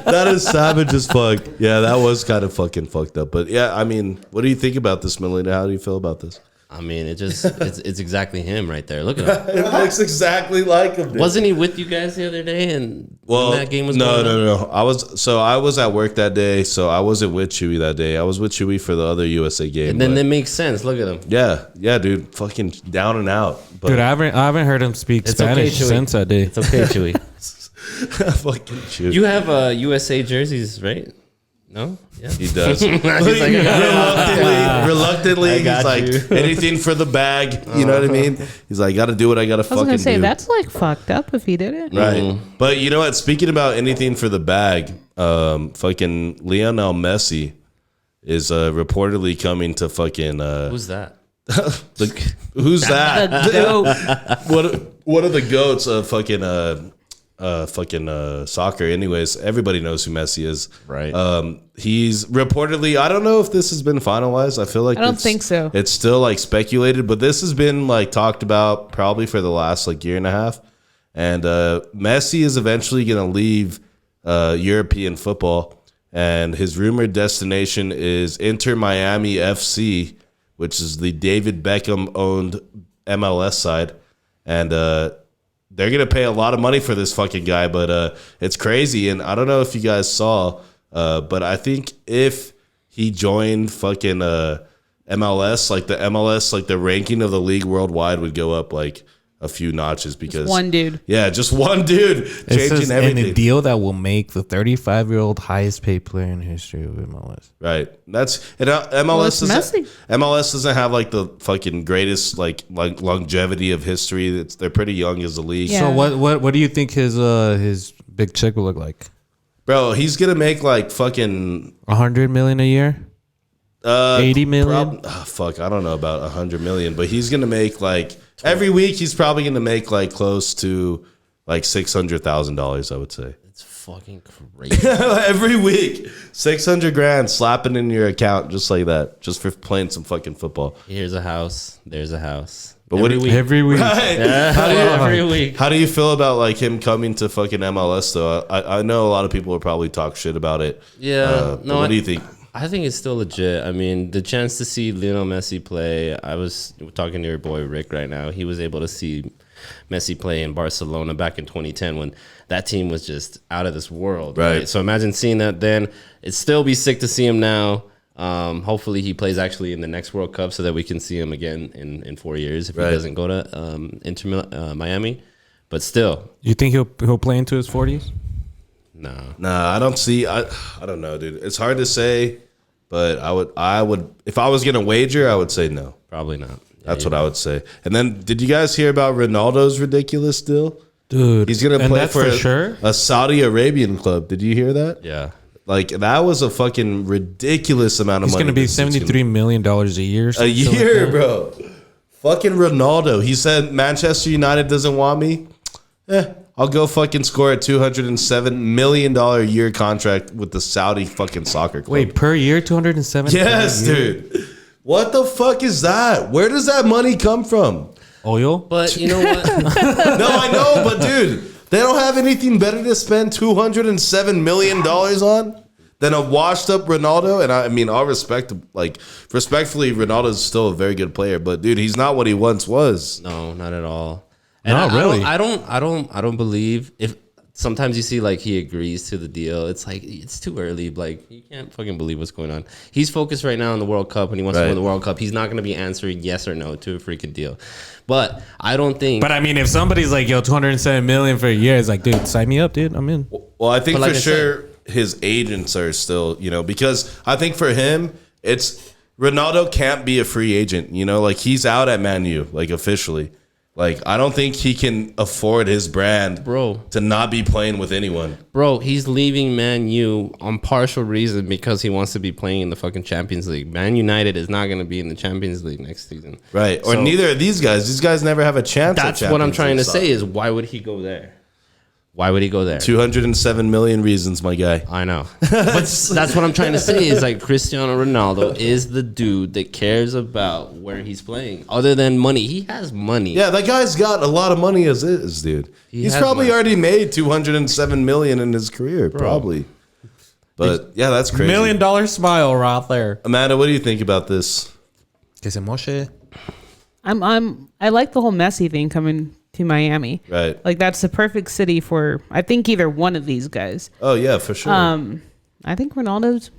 That is savage as fuck. Yeah, that was kind of fucking fucked up. But yeah, I mean, what do you think about this, Melina? How do you feel about this? I mean, it's exactly him right there. Look at him. It looks exactly like him. Dude. Wasn't he with you guys the other day? And when that game was going on? No. I was at work that day, so I wasn't with Chewy that day. I was with Chewy for the other USA game. And then that makes sense. Look at him. Yeah, dude, fucking down and out. But dude, I haven't heard him speak Spanish since that day. It's okay, Chewy. Fucking Chewy. You have USA jerseys, right? No? Yeah. He does. He's like, reluctantly, he's like, anything for the bag. You know what I mean? He's like, got to do what I got to fucking do. I was going to say, that's like fucked up if he did it. Right. But you know what? Speaking about anything for the bag, fucking Lionel Messi is reportedly coming to fucking... who's that? Who's that? The goat. What are the goats of fucking... soccer. Anyways, everybody knows who Messi is. Right. He's reportedly, I don't know if this has been finalized. I feel like I don't think so. It's still like speculated, but this has been like talked about probably for the last like year and a half. And Messi is eventually going to leave European football, and his rumored destination is Inter Miami FC, which is the David Beckham owned MLS side. And they're going to pay a lot of money for this fucking guy, but it's crazy. And I don't know if you guys saw, but I think if he joined fucking MLS, like the ranking of the league worldwide would go up like a few notches because just one dude. Yeah, just one dude changing everything. And a deal that will make the 35-year-old highest paid player in history of MLS. Right. MLS doesn't have like the fucking greatest like longevity of history. They're pretty young as a league. Yeah. So what do you think his big check will look like? Bro, he's gonna make like fucking $100 million a year. 80 million. Fuck, I don't know about 100 million, but he's gonna make like every week. He's probably gonna make like close to like $600,000. I would say. It's fucking crazy. Every week, 600 grand slapping in your account just like that, just for playing some fucking football. Here's a house. There's a house. But every week. Right. Yeah, every week. How do you feel about like him coming to fucking MLS though? I know a lot of people will probably talk shit about it. Yeah. No. What do you think? I think it's still legit. I mean, the chance to see Lionel Messi play. I was talking to your boy Rick right now. He was able to see Messi play in Barcelona back in 2010 when that team was just out of this world. Right. So imagine seeing that then. It'd still be sick to see him now. Hopefully he plays actually in the next World Cup so that we can see him again in 4 years if he doesn't go to Miami. But still, you think he'll play into his 40s? No, I don't see. I don't know, dude. It's hard to say, but I would if I was gonna wager, I would say no. Probably not. That's what I would say. And then, did you guys hear about Ronaldo's ridiculous deal? Dude, he's gonna play for a Saudi Arabian club. Did you hear that? Yeah. Like, that was a fucking ridiculous amount of money. He's going to be $73 million a year. A year, like bro. Fucking Ronaldo. He said Manchester United doesn't want me. I'll go fucking score a $207 million a year contract with the Saudi fucking soccer club. Wait, per year, $207? Yes, dude. What the fuck is that? Where does that money come from? Oil? But you know what? No, I know, but dude, they don't have anything better to spend $207 million on than a washed up Ronaldo. And I mean, respectfully, Ronaldo's still a very good player, but dude, he's not what he once was. No, not at all. And no, really. I don't believe if sometimes you see like he agrees to the deal. It's like it's too early. Like you can't fucking believe what's going on. He's focused right now on the World Cup and he wants to win the World Cup. He's not going to be answering yes or no to a freaking deal. But I don't think. But I mean, if somebody's like, yo, $207 million for a year, it's like, dude, sign me up, dude. I'm in. Well, I think for sure his agents are still, because I think for him, it's Ronaldo can't be a free agent. Like he's out at Man U, like officially. Like, I don't think he can afford his brand, to not be playing with anyone. Bro, he's leaving Man U on partial reason because he wants to be playing in the fucking Champions League. Man United is not going to be in the Champions League next season. Right. Or neither of these guys. These guys never have a chance. That's what I'm trying to say is why would he go there? Why would he go there? 207 million reasons, my guy. I know. But that's what I'm trying to say is like Cristiano Ronaldo is the dude that cares about where he's playing. Other than money. He has money. Yeah, that guy's got a lot of money as is, dude. He's probably already made 207 million in his career, probably. But yeah, that's crazy. $1 million smile right there. Amanda, what do you think about this? Que se moche. I like the whole Messi thing coming to Miami. Right. Like that's the perfect city for I think either one of these guys. Oh yeah, for sure. I think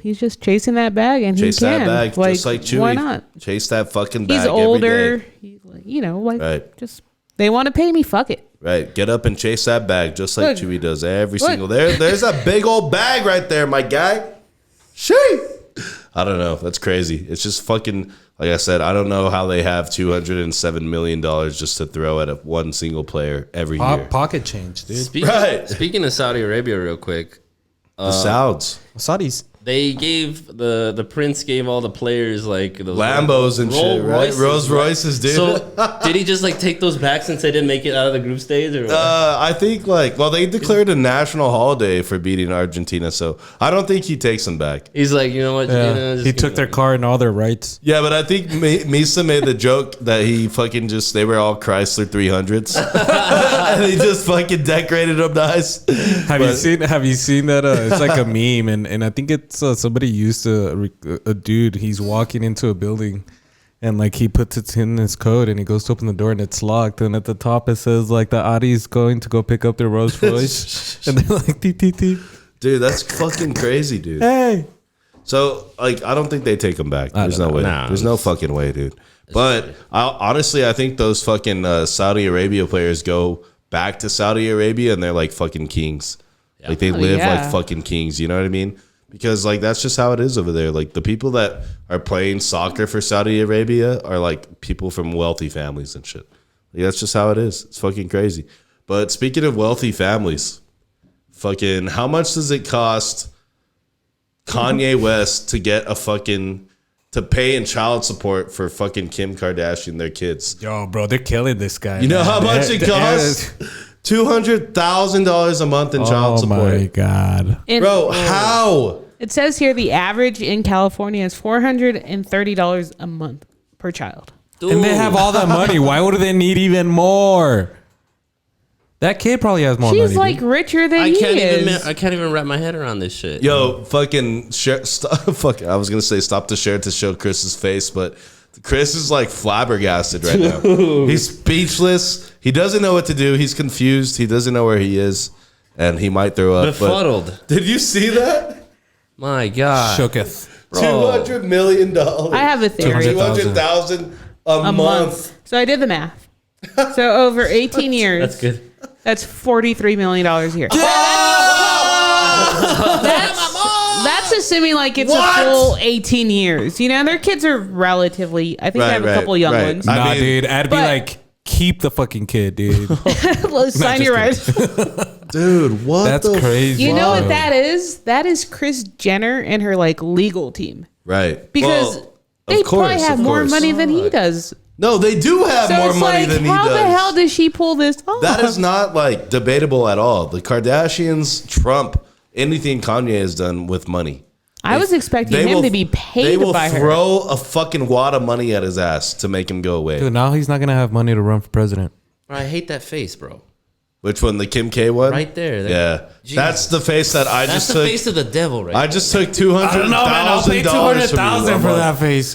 he's just chasing that bag and chase he can. that bag just like Chewy. Why not? Chase that fucking bag. He's older. Every day. Right. Just they want to pay me, fuck it. Right. Get up and chase that bag just like Chewy does every single there's a big old bag right there, my guy. Sheesh. I don't know. That's crazy. It's just fucking, like I said, I don't know how they have $207 million just to throw at one single player every year. Pocket change, dude. Speaking of Saudi Arabia real quick. The Saudis. They gave the prince gave all the players like those Lambos and shit, right? Rolls Royces, dude. So did he just like take those back since they didn't make it out of the group stage? Or what? I think they declared a national holiday for beating Argentina, so I don't think he takes them back. He's like, you know what? Yeah. He took their car and all their rights. Yeah, but I think Misa made the joke that he fucking they were all Chrysler 300s, and he just fucking decorated them nice. Have you seen that? It's like a meme, and I think it's somebody used a dude. He's walking into a building, and like he puts it in his code, and he goes to open the door, and it's locked. And at the top it says like the Audi's going to go pick up their Rolls Royce, and they're like TTT. Dude, that's fucking crazy, dude. Hey. So like, I don't think they take them back. There's no way. There's no fucking way, dude. But honestly, I think those fucking Saudi Arabia players go back to Saudi Arabia, and they're like fucking kings. Yeah. Like they live like fucking kings. You know what I mean? Because like that's just how it is over there. Like the people that are playing soccer for Saudi Arabia are like people from wealthy families and shit. Like, that's just how it is. It's fucking crazy. But speaking of wealthy families, fucking how much does it cost Kanye West to get to pay in child support for fucking Kim Kardashian, their kids? Yo, bro, they're killing this guy. You know how much it costs? $200,000 a month in child support. Oh my God. Bro, how? It says here the average in California is $430 a month per child. Dude. And they have all that money. Why would they need even more? That kid probably has more money. She's like richer than he is. I can't even wrap my head around this shit. Yo, fucking share. I was gonna say stop the share to show Chris's face, but Chris is like flabbergasted right now. He's speechless. He doesn't know what to do. He's confused. He doesn't know where he is, and he might throw up. Befuddled. Did you see that? My God. Shooketh. $200 million. I have a theory. $200,000 a month. So I did the math. So over 18 years. That's good. That's $43 million a year. That's assuming like it's a full 18 years. You know, their kids are relatively, I think they have a couple young ones. Nah, dude, I'd be like, keep the fucking kid, dude. Sign your rights. Dude, what? That's crazy. You know what that is? That is Kris Jenner and her like legal team. Right. Because they probably have more money than he does. No, they do have more money than he does. How the hell does she pull this off? That is not like debatable at all. The Kardashians trump anything Kanye has done with money. I was expecting him to be paid by her. They will throw a fucking wad of money at his ass to make him go away. Dude, now he's not going to have money to run for president. I hate that face, bro. Which one? The Kim K one? Right there. Yeah. Jeez. That's the face that I just took. That's the face of the devil, right? I just took $200,000 I'll pay $200,000 for that face.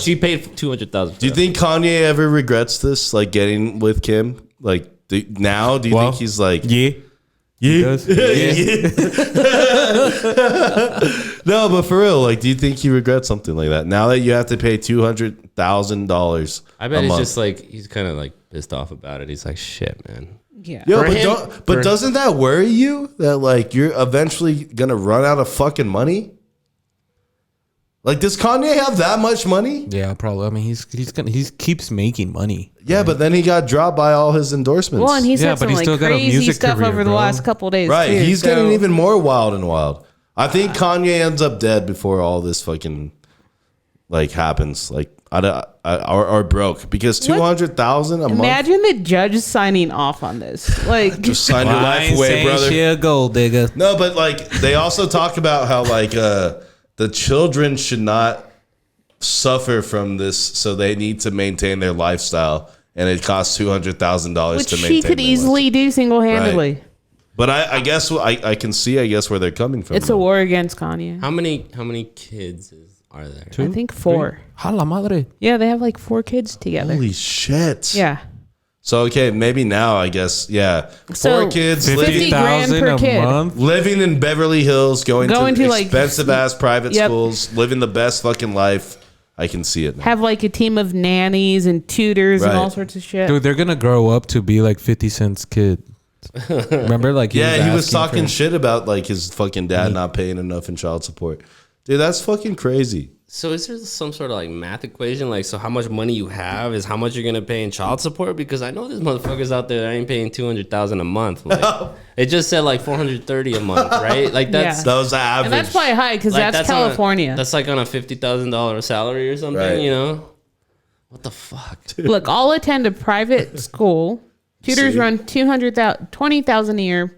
She paid $200,000. Do you think Kanye ever regrets this? Like getting with Kim? Like now? Do you think he's like... Yeah. Yeah. No, but for real, like, do you think he regrets something like that? Now that you have to pay $200,000 I bet he's just like, he's kind of like pissed off about it. He's like, shit, man. Yeah. Yo, but doesn't that worry you that like you're eventually gonna run out of fucking money? Like, does Kanye have that much money? Yeah, probably. I mean, he keeps making money. Yeah, right? But then he got dropped by all his endorsements. Well, and he's had some like crazy stuff career, over the last couple of days. Right, too, he's getting even more wild and wild. I think Kanye ends up dead before all this fucking like happens. Like, or broke because $200,000 a month. Imagine the judge signing off on this. Like, just sign your life away, brother. She a gold digger. No, but like they also talk about how like the children should not suffer from this, so they need to maintain their lifestyle, and it costs $200,000 to maintain. Which she could easily do single-handedly. Right. But I guess I can see where they're coming from. It's a war against Kanye. How many kids are there? 2? I think 4. Hala madre. Yeah, they have like 4 kids together. Holy shit. Yeah. So okay, maybe now I guess 4 kids, $50,000 per kid, month? Living in Beverly Hills, going to expensive ass private schools, living the best fucking life. I can see it now. Have like a team of nannies and tutors and all sorts of shit. Dude, they're gonna grow up to be like 50 Cent's kid. Remember, like he was talking shit about like his fucking dad not paying enough in child support. Dude, that's fucking crazy. So is there some sort of like math equation? Like, so how much money you have is how much you're gonna pay in child support? Because I know there's motherfuckers out there that ain't paying $200,000 a month. Like, it just said like $430 a month, right? Like that was the average. And that's probably high because like, that's California. That's like on a $50,000 salary or something, right. You know? What the fuck? Dude. Look, all attend a private school. Tutors run $20,000 a year,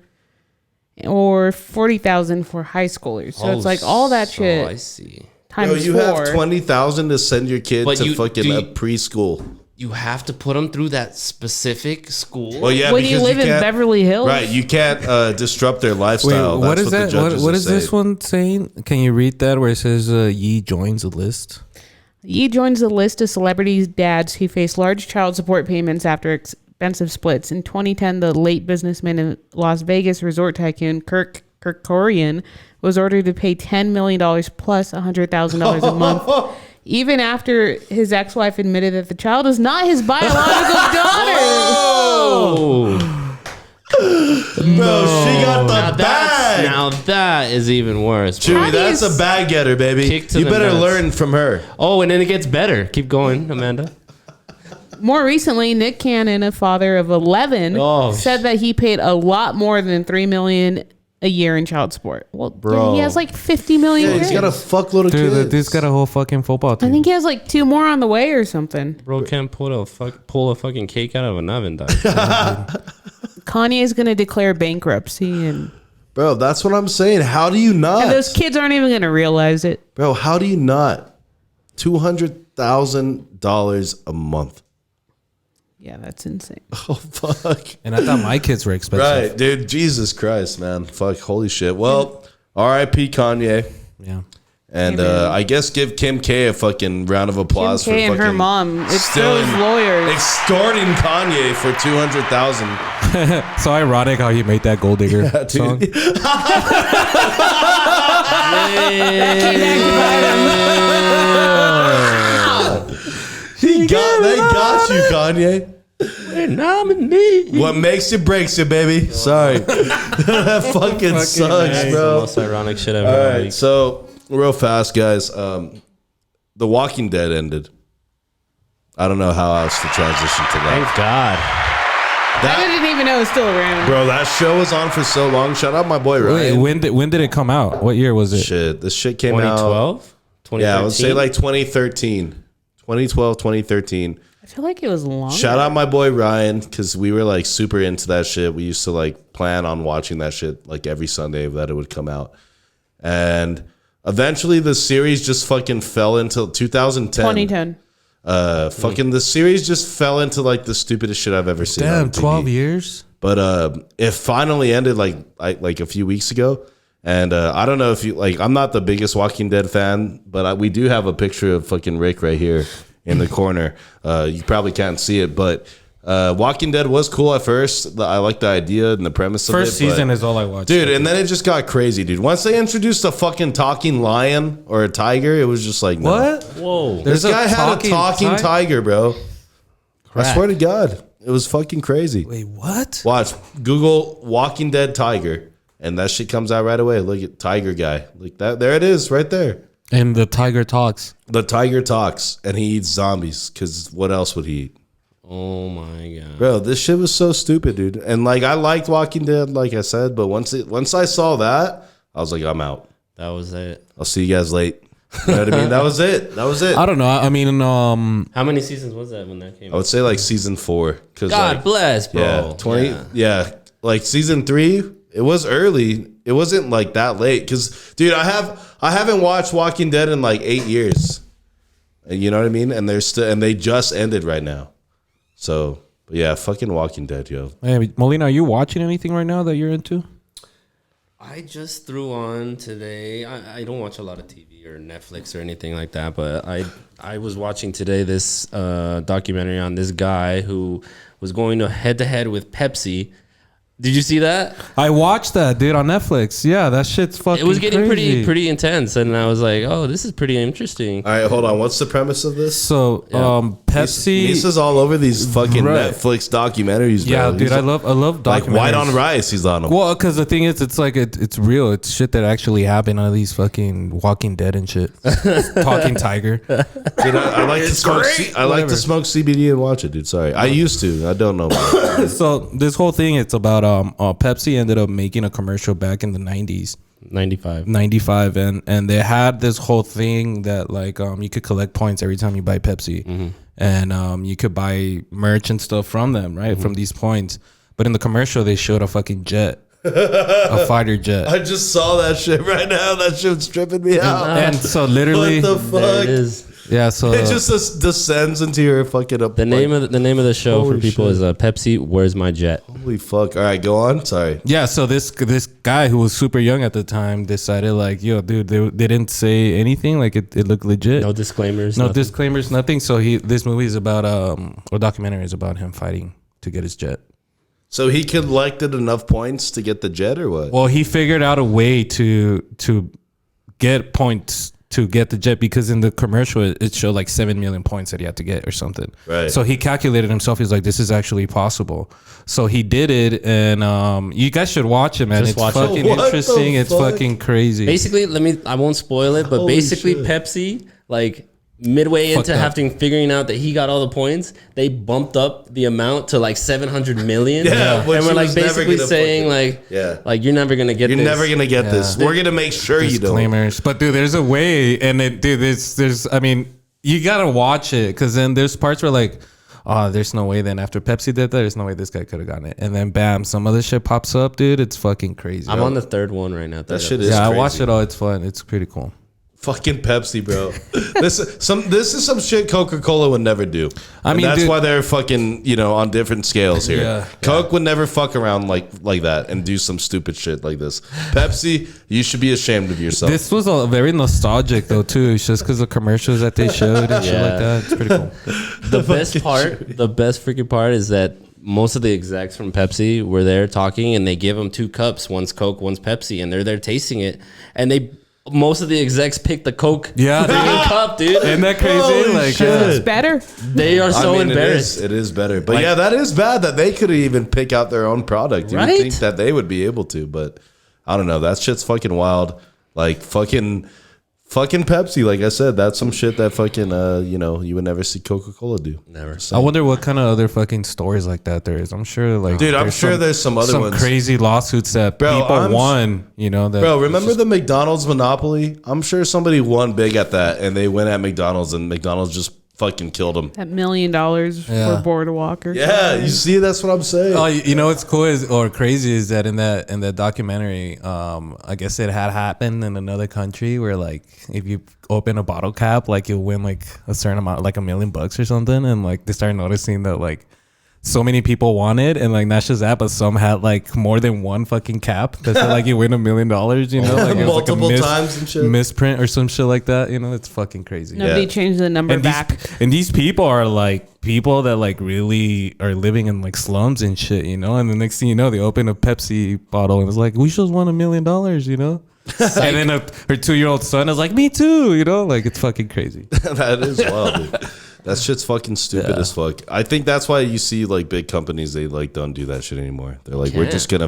or $40,000 for high schoolers. So it's like all that shit. I see. Times you 4. have $20,000 to send your kid to fucking a preschool. You have to put them through that specific school. Well, yeah, when you live in Beverly Hills, right? You can't disrupt their lifestyle. Wait, what is that? What is this one saying? Can you read that where it says Yee joins the list? Yee joins the list of celebrities' dads who face large child support payments after expensive splits. In 2010, the late businessman and Las Vegas resort tycoon Kirk Kerkorian was ordered to pay $10 million plus $100,000 a month, even after his ex-wife admitted that the child is not his biological daughter. Oh. No, she got the bag. Now that is even worse. Chewy, that's a bag getter, baby. You better learn from her. Oh, and then it gets better. Keep going, Amanda. More recently, Nick Cannon, a father of 11, said that he paid a lot more than $3 million a year in child support. Well, bro, he has like 50 million. Yeah, he's got a fuckload of kids. Dude's got a whole fucking football team. I think he has like 2 more on the way or something. Bro can't pull a fucking cake out of an oven, dog. Kanye's going to declare bankruptcy, and bro, that's what I'm saying. How do you not? and those kids aren't even going to realize it. Bro, how do you not? $200,000 a month. Yeah, that's insane. Oh, fuck. And I thought my kids were expensive. Right, dude. Jesus Christ, man. Fuck, holy shit. Well, R.I.P. Kanye. Yeah. And I guess give Kim K a fucking round of applause Kim K for and fucking her mom. It's stealing- those lawyers. extorting Kanye for $200,000. So ironic how he made that Gold Digger song. They got you, Kanye. Nominee. What makes you breaks you, baby. Sorry. That fucking sucks, The bro. most ironic shit ever. All right, so real fast, guys. The Walking Dead ended. I don't know how else to transition to that. Thank God. I didn't even know it was still around. Bro, that show was on for so long. Shout out my boy Ryan. Wait, when did it come out? What year was it? Shit, this shit came out. 2012? Yeah, I would say like 2013. 2012, 2013. I feel like it was long. Shout out my boy Ryan, because we were like super into that shit. We used to like plan on watching that shit like every Sunday that it would come out. And eventually the series just fucking fell into 2010. 2010. Fucking the series just fell into like the stupidest shit I've ever seen. Damn, on TV. 12 years? But it finally ended like a few weeks ago. And I don't know if you like, I'm not the biggest Walking Dead fan, but we do have a picture of fucking Rick right here in the corner. You probably can't see it, but Walking Dead was cool at first. I like the idea and the premise of it. First season is all I watched. Dude, and then it just got crazy, dude. Once they introduced a fucking talking lion or a tiger, it was just like, no. What? Whoa. This guy had a talking tiger, bro. Crap. I swear to God. It was fucking crazy. Wait, what? Watch. Google Walking Dead tiger. And that shit comes out right away. Look at tiger guy. Like that. There it is right there. And the tiger talks. The tiger talks and he eats zombies. Because what else would he eat? Oh my God. Bro, this shit was so stupid, dude. And like I liked Walking Dead, like I said. But once I saw that, I was like, I'm out. That was it. I'll see you guys late. You know what I mean? That was it. That was it. I don't know. I mean, How many seasons was that when that came I would say like season 4. Cause God like, bless, bro. Yeah, 20. Yeah. Like season 3, it was early. It wasn't like that late. Cause dude, I haven't watched Walking Dead in like 8 years. You know what I mean? And they just ended right now. So but yeah, fucking Walking Dead, yo. hey, Molina, are you watching anything right now that you're into? I just threw on today. I don't watch a lot of TV or Netflix or anything like that, but I was watching today this documentary on this guy who was going head to head with Pepsi. Did you see that? I watched that, dude, on Netflix. Yeah, that shit's fucking It was getting crazy. pretty intense, and I was like, oh, this is pretty interesting. All right, hold on. What's the premise of this? So, Pepsi. Misa's all over these fucking Right. Netflix documentaries, bro. Yeah, dude, He's I love documentaries. like White on Rice. He's on them. Well, because the thing is, it's like it's real. It's shit that actually happened on these fucking Walking Dead and shit. Talking tiger. Dude, I like to smoke. I like to smoke CBD and watch it, dude. Sorry, I used to. I don't know. So this whole thing, it's about Pepsi ended up making a commercial back in the 90s. 95 and they had this whole thing that like you could collect points every time you buy Pepsi, and you could buy merch and stuff from them, right? From these points. But in the commercial they showed a fucking jet. A fighter jet. I just saw that shit right now. That shit's tripping me out. And so literally What the fuck? There it is. yeah, so It just descends into your fucking up. The name of the show Holy for people shit. is Pepsi. Where's my jet? Holy fuck! All right, go on. Sorry. yeah, so this guy who was super young at the time decided like, yo, dude, they didn't say anything, like it looked legit. No disclaimers. No nothing. disclaimers, nothing. So this movie is about or documentary is about him fighting to get his jet. So he collected enough points to get the jet, or what? Well, he figured out a way to get points to get the jet, because in the commercial it showed like 7 million points that he had to get or something. Right. So he calculated himself. He's like, this is actually possible. So he did it, and you guys should watch it, man. Just it's watch it. fucking What the interesting. It's fuck? fucking crazy. Basically, I won't spoil it, but Holy basically shit. Pepsi, like midway Fucked into up. figuring out that he got all the points, they bumped up the amount to like 700 million. Yeah, which and we're he like was never basically gonna saying fucking- like you're never gonna get You're this. never gonna get this. We're gonna make sure you don't. Disclaimers. But dude, there's a way, and there's I mean, you gotta watch it, because then there's parts where like oh, there's no way. Then after Pepsi did that, there's no way this guy could have gotten it. And then bam, some other shit pops up, dude. It's fucking crazy. I'm on the third one right now. That shit is crazy. I watched it all. It's fun. It's pretty cool. Fucking Pepsi, bro. This is some shit Coca-Cola would never do. I mean, that's dude, why they're fucking, on different scales here. Yeah, Coke would never fuck around like that and do some stupid shit like this. Pepsi, you should be ashamed of yourself. This was a very nostalgic though too. It's just because of commercials that they showed and shit like that. It's pretty cool. The best freaking part is that most of the execs from Pepsi were there talking, and they give them 2 cups, one's Coke, one's Pepsi, and they're there tasting it, and most of the execs pick the Coke cup, dude. Isn't that crazy? It's better. They are so embarrassed. It is better. But that is bad that they couldn't even pick out their own product. You would think that they would be able to, but I don't know. That shit's fucking wild. Like fucking Pepsi, like I said, that's some shit that fucking you would never see Coca-Cola do. Never. I wonder what kind of other fucking stories like that there is. I'm sure there's some other ones. Crazy lawsuits that people won, Bro, remember the McDonald's monopoly? I'm sure somebody won big at that, and they went at McDonald's, and McDonald's just fucking killed them. That $1 million for Boardwalk or something. You see, that's what I'm saying. Oh, what's cool or crazy is that in that documentary, I guess it had happened in another country where like if you open a bottle cap, like you'll win like a certain amount, like $1 million or something, and like they started noticing that like so many people wanted, and like not just that, but some had like more than one fucking cap that said like you win $1 million, like it was multiple like times and shit, misprint or some shit like that. It's fucking crazy. Nobody changed the number back. And these people are like people that like really are living in like slums and shit, and the next thing you know, they open a Pepsi bottle and it's like, we just won $1 million, and then her 2-year-old son is like, me too, like it's fucking crazy. That is wild, dude. That shit's fucking stupid as fuck. I think that's why you see like big companies, they like don't do that shit anymore. They're like, we're just gonna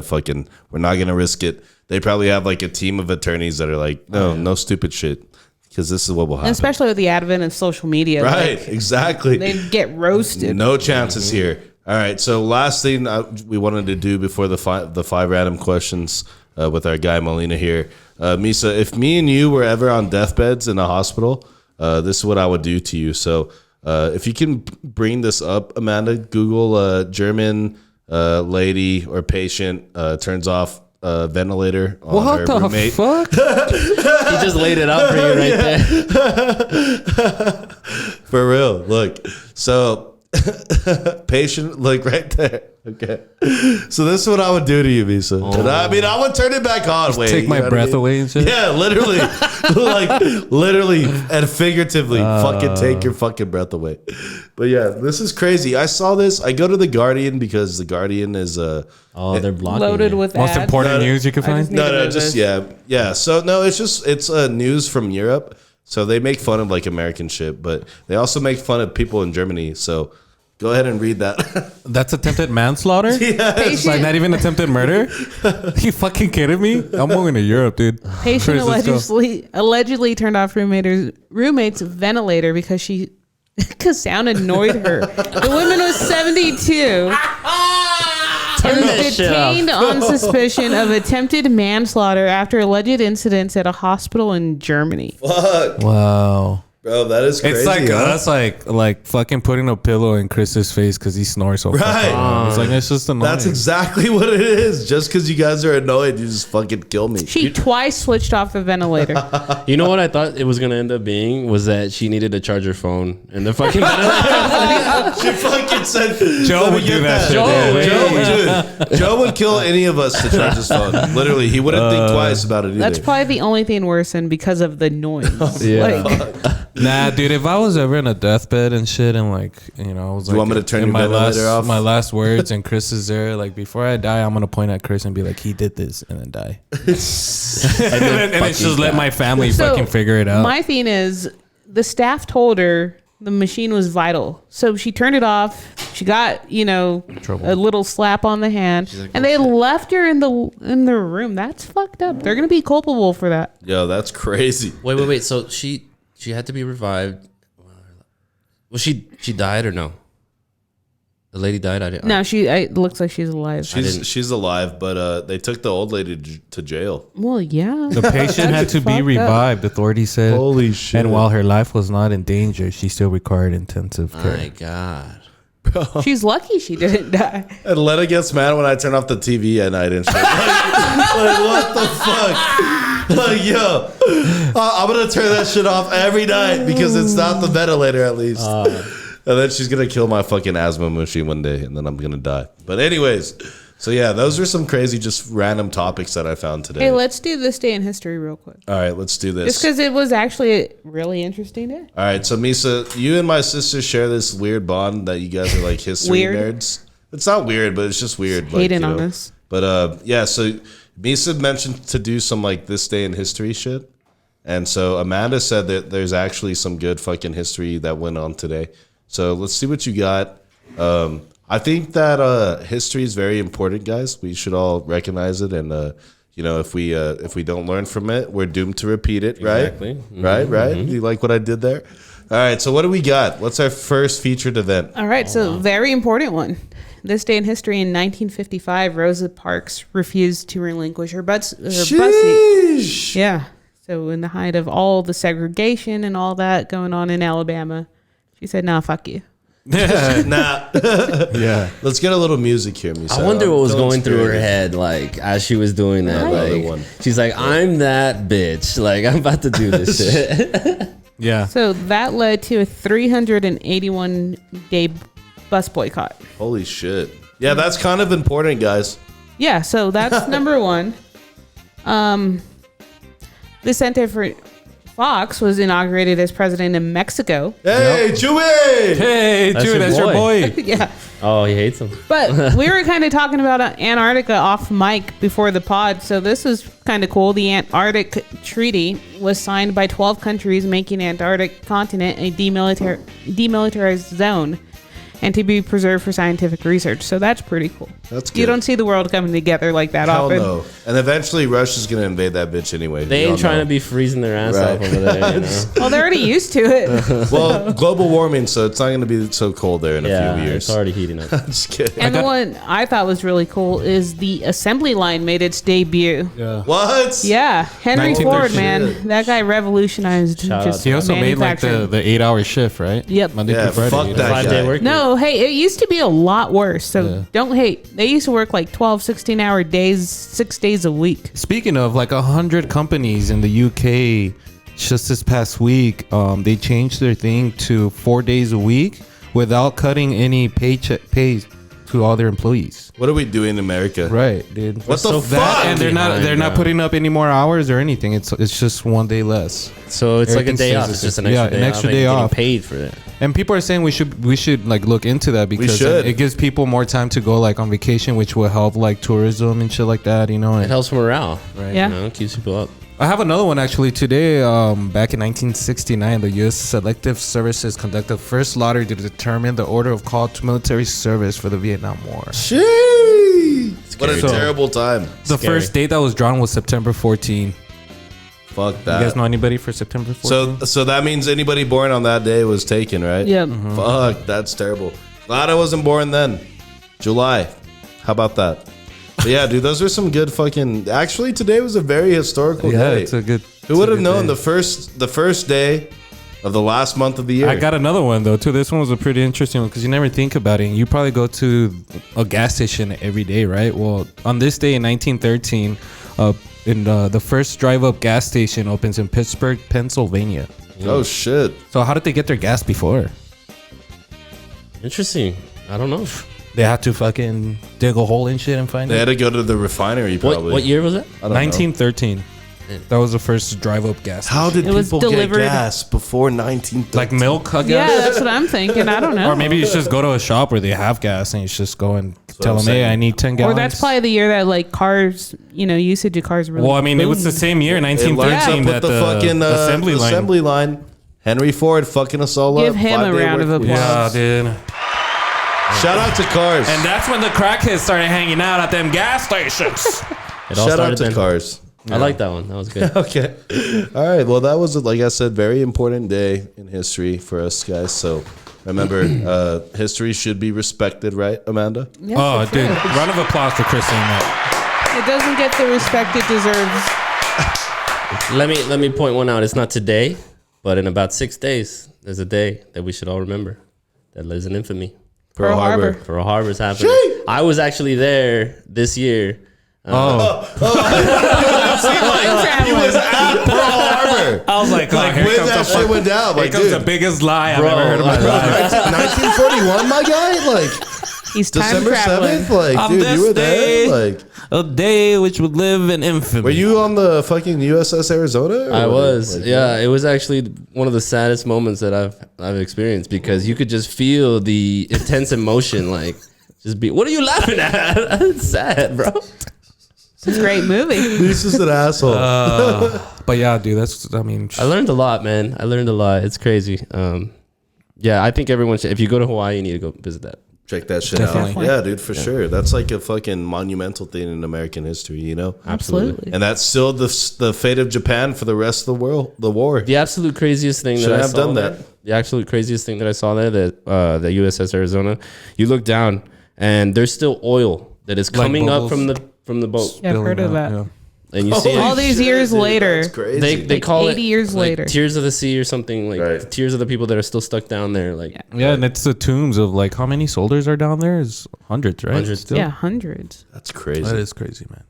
we're not gonna risk it. They probably have like a team of attorneys that are like, no stupid shit, because this is what will happen. And especially with the advent of social media. Right, exactly. They'd get roasted. No chances here. All right, so last thing we wanted to do before the 5 random questions with our guy Molina here. Misa, if me and you were ever on deathbeds in a hospital, this is what I would do to you. So if you can bring this up, Amanda, Google German lady or patient turns off ventilator on what her roommate. Fuck? He just laid it out for you right there. For real. Look. So patient, look right there. Okay. So this is what I would do to you, Misa. And I would turn it back on. Just take my breath away and shit? Yeah, literally. literally and figuratively. Fucking take your fucking breath away. But yeah, this is crazy. I saw this. I go to The Guardian because The Guardian is they're blocking loaded with most ads. important news you can find. Yeah. So no, it's news from Europe. So they make fun of like American shit, but they also make fun of people in Germany. So go ahead and read that. That's attempted manslaughter? Yeah. It's like not even attempted murder? You fucking kidding me? I'm moving to Europe, dude. Patient allegedly turned off roommate's ventilator because sound annoyed her. The woman was 72. And was detained on suspicion of attempted manslaughter after alleged incidents at a hospital in Germany. Fuck. Wow. Bro, that is crazy. It's like us, like fucking putting a pillow in Chris's face because he snores so right. It's like, it's just annoying. That's exactly what it is. Just because you guys are annoyed, you just fucking kill me. She twice switched off the ventilator. You know what I thought it was going to end up being was that she needed to charge her phone and the fucking ventilator. She fucking said, Joe would do that. Joe would kill any of us to charge his phone. Literally, he wouldn't think twice about it either. That's probably the only thing worse than because of the noise. Nah, dude, if I was ever in a deathbed and shit and I was like, you want me to turn your ventilator off? My last words and Chris is there, like before I die, I'm going to point at Chris and be like, he did this and then die. and then just let my family fucking figure it out. My thing is the staff told her the machine was vital. So she turned it off. She got, a little slap on the hand and they left her in the room. That's fucked up. They're going to be culpable for that. Yo, that's crazy. Wait. So she had to be revived. Well, she died or no? The lady died. No, it looks like she's alive. She's alive, but they took the old lady to jail. Well, yeah. The patient had to be revived. Authorities said. Holy shit! And while her life was not in danger, she still required intensive care. My God. She's lucky she didn't die. And Lena gets mad when I turn off the TV at night and shit. Like, what the fuck? Like, yo, I'm going to turn that shit off every night because it's not the ventilator at least. And then she's going to kill my fucking asthma machine one day and then I'm going to die. But anyways, so yeah, those are some crazy, just random topics that I found today. Hey, let's do this day in history real quick. All right, let's do this. Just because it was actually a really interesting day. All right, so Misa, you and my sister share this weird bond that you guys are like history nerds. It's not weird, but it's just weird. Hating on us. But yeah, so Misa mentioned to do some like this day in history shit. And so Amanda said that there's actually some good fucking history that went on today. So let's see what you got. I think that history is very important, guys. We should all recognize it, and you know, if we don't learn from it, we're doomed to repeat it. Right? Exactly. Mm-hmm. Right. You like what I did there? All right. So what do we got? What's our first featured event? All right, so very important one. This day in history in 1955, Rosa Parks refused to relinquish her bus seat. Yeah. So in the height of all the segregation and all that going on in Alabama, she said, "Nah, fuck you." Nah. Yeah. Let's get a little music here, Misa. I wonder what was going through her head, like as she was doing that. Like, she's like, "I'm that bitch. Like, I'm about to do this shit." Yeah. So that led to a 381-day bus boycott. Holy shit. Yeah, that's kind of important, guys. Yeah, so that's number one. The Center for Fox was inaugurated as president in Mexico. Hey, Chewy! Hey, Chewy, that's your boy. Yeah. Oh, he hates him. But we were kind of talking about Antarctica off mic before the pod, so this was kind of cool. The Antarctic Treaty was signed by 12 countries, making the Antarctic continent a demilitarized zone and to be preserved for scientific research. So that's pretty cool. That's good. You don't see the world coming together like that Hell often. no. And eventually Russia's going to invade that bitch anyway. They ain't trying to be freezing their ass off over there, you know? Well, they're already used to it. Well, global warming, so it's not going to be so cold there in a few years. It's already heating up. Just kidding. And the one I thought was really cool is the assembly line made its debut. Yeah. What? Yeah, Henry Ford, man, that guy revolutionized. He also made like the 8-hour shift, right? Yep. Monday through Friday. Fuck that 5-day work. No, hey, it used to be a lot worse. So don't hate. They used to work like 12, 16-hour days, 6 days a week. Speaking of, like 100 companies in the UK, just this past week, they changed their thing to 4 days a week without cutting any pays to all their employees. What are we doing in America? Right, dude. What the fuck? And they're not putting up any more hours or anything. It's just 1 day less. So it's like a day off. It's just an extra day off. Paid for it. And people are saying we should like look into that because it gives people more time to go like on vacation, which will help like tourism and shit like that. You know, it helps morale, right? Yeah, you know, keeps people up. I have another one actually today. Back in 1969, the U.S. Selective Services conducted first lottery to determine the order of call to military service for the Vietnam War. Sheesh. What a terrible time. The first date that was drawn was September 14. Fuck that. You guys know anybody for September 14? So that means anybody born on that day was taken, right? Yeah. Mm-hmm. Fuck, that's terrible. Glad I wasn't born then. July. How about that? But yeah, dude, those are some good fucking. Actually, today was a very historical day. Yeah, it's a good. Who would have known the first day of the last month of the year? I got another one though too. This one was a pretty interesting one because you never think about it. You probably go to a gas station every day, right? Well, on this day in 1913, the first drive-up gas station opens in Pittsburgh, Pennsylvania. Oh shit! So how did they get their gas before? Interesting. I don't know. They had to fucking dig a hole in shit and find it. They had to go to the refinery probably. What year was it? 1913. That was the first drive-up gas station. How did people get gas before 1913? Like milk, I guess? Yeah, that's what I'm thinking. I don't know. Or maybe you just go to a shop where they have gas and you just go and tell them, hey, I need 10 gallons. Or that's probably the year that like cars, usage of cars really. Well, I mean, it was the same year, 1913, that the fucking assembly line. Henry Ford fucking us all up. Give him a round of applause. Yeah, dude. Shout out to cars. And that's when the crackheads started hanging out at them gas stations. Shout out to cars. I like that one. That was good. Okay. All right. Well, that was, like I said, very important day in history for us guys. So remember, history should be respected, right, Amanda? Yes, Oh, that's dude. right. Round of applause for Chris saying that. It doesn't get the respect it deserves. Let me point one out. It's not today, but in about 6 days, there's a day that we should all remember that lives in infamy. Pearl Harbor. Pearl Harbor's happening. I was actually there this year. He was at Pearl Harbor. I was like when that shit went down. Here comes the biggest lie I've ever heard of my life. 1941, my guy. Like He's time December traveling. 7th. Like, On dude, this you were day, there. Like, a day which would live in infamy. were you on the fucking USS Arizona? I was. Like, Yeah, it was actually one of the saddest moments that I've experienced because you could just feel the intense emotion. Like, just be. What are you laughing at? It's sad, bro. It's a great movie. This is an asshole. But yeah, dude, I learned a lot, man. I learned a lot. It's crazy. Yeah, I think everyone should. If you go to Hawaii, you need to go visit that. Check that shit Definitely. out. Yeah, dude, for sure. That's like a fucking monumental thing in American history, you know? Absolutely. And that's still the fate of Japan for the rest of the world, the war. The absolute craziest thing Should that I have saw done there, that. the absolute craziest thing that I saw there, that the USS Arizona, you look down and there's still oil that is coming up bubbles. from the boat, Yeah, I've heard of that. Yeah. and you see All it. these years later. That's crazy. They Like call 80 it years like later. Tears of the Sea or something, like Right. tears of the people that are still stuck down there, like Yeah, and it's the tombs of like how many soldiers are down there? Is hundreds, right? Hundreds. Still? Yeah, hundreds. That's crazy. That is crazy, man.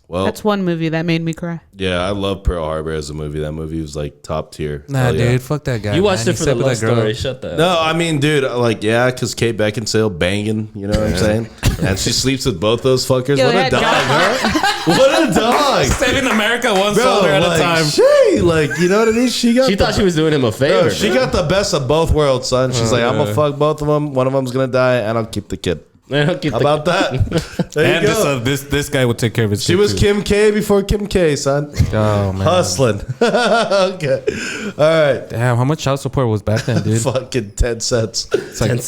Well, That's one movie that made me cry. yeah, I love Pearl Harbor as a movie. That movie was like top tier. Nah, Hell yeah. dude, fuck that guy. you watched man. it for He the slept with love that girl. story. Shut that. No, I mean, dude, like, yeah, because Kate Beckinsale banging, you know what I'm saying? And she sleeps with both those fuckers. Yo, What a that dog, huh? What a dog. Saving America one Bro, soldier at like, a time. She, like, you know what I mean? She She thought she was doing him a favor. Bro, she got the best of both worlds, son. She's like, I'm gonna fuck both of them. One of them's gonna die, and I'll keep the kid. Man, I'll keep How the- about that? There And you go. this guy would take care of his. She kid, was too. Kim K before Kim K, son. Oh man, Hustling. Okay. All right. damn! How much child support was back then, dude? Fucking 10 cents. It's like,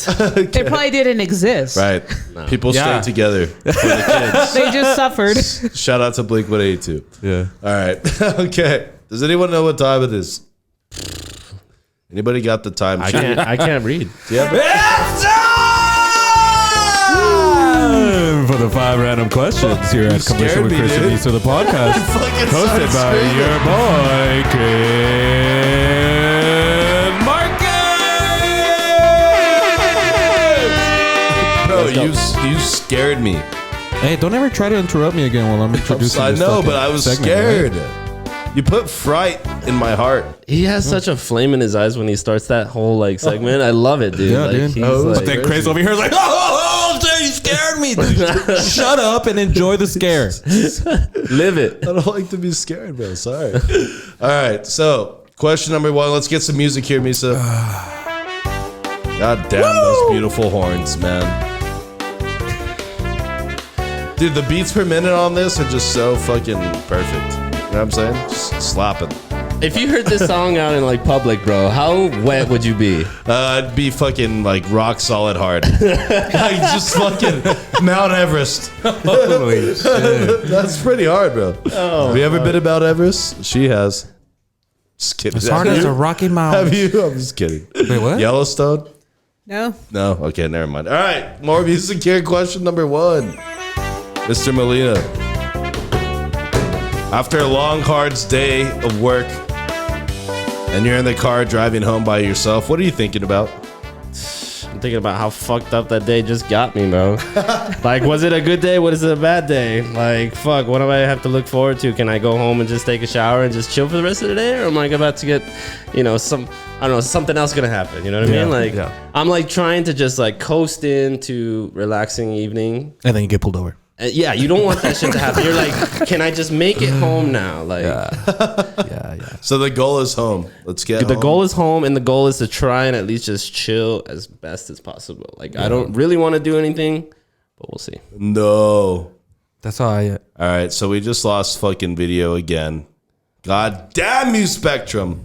They probably didn't exist. Right. People Yeah. stay together for the kids. They just suffered. Shout out to Blink 182. yeah. All right. Okay. Does anyone know what time it is? Anybody got the time? I sheet? can't. I can't read. Yeah. For the 5 random questions here at Conversation scared with me, Chris and dude. Lisa, the podcast, Fucking hosted started by screaming. your boy Kid Marcus. Bro, you scared me. Hey, don't ever try to interrupt me again while I'm introducing. I this know, fucking but I was segment, scared. right? You put fright in my heart. He has such a flame in his eyes when he starts that whole like segment. I love it, dude. Yeah, like, dude. he's Oh, like- But then Chris over here is like, oh, you scared me. Dude. Shut up and enjoy the scare. live it. I don't like to be scared, bro. Sorry. All right. So, question number 1. Let's get some music here, Misa. God damn those beautiful horns, man. Dude, the beats per minute on this are just so fucking perfect. You know what I'm saying? Just slapping. If you heard this song out in like public, bro, how wet would you be? I'd be fucking like rock solid hard. Like just fucking Mount Everest. Holy shit. That's pretty hard, bro. Have you ever been to Mount Everest? She has. Just kidding. As hard Have as you? a Rocky Have Mountain. you? I'm just kidding. Wait, what? Yellowstone? No. No? Okay, never mind. All right, more music here. Question number 1. Mr. Molina. After a long, hard day of work, and you're in the car driving home by yourself, what are you thinking about? I'm thinking about how fucked up that day just got me, bro. Like, was it a good day? What is it a bad day? Like, fuck, what do I have to look forward to? Can I go home and just take a shower and just chill for the rest of the day? Or am I about to get, I don't know, something else gonna happen? You know what I mean? Like, I'm like trying to just like coast into relaxing evening. And then you get pulled over. Yeah, you don't want that shit to happen. You're like, can I just make it home now? Like, Yeah. So the goal is home. Let's get the home. goal is home, and the goal is to try and at least just chill as best as possible. Like, I don't really want to do anything, but we'll see. No. That's how I. All right, so we just lost fucking video again. God damn you, Spectrum.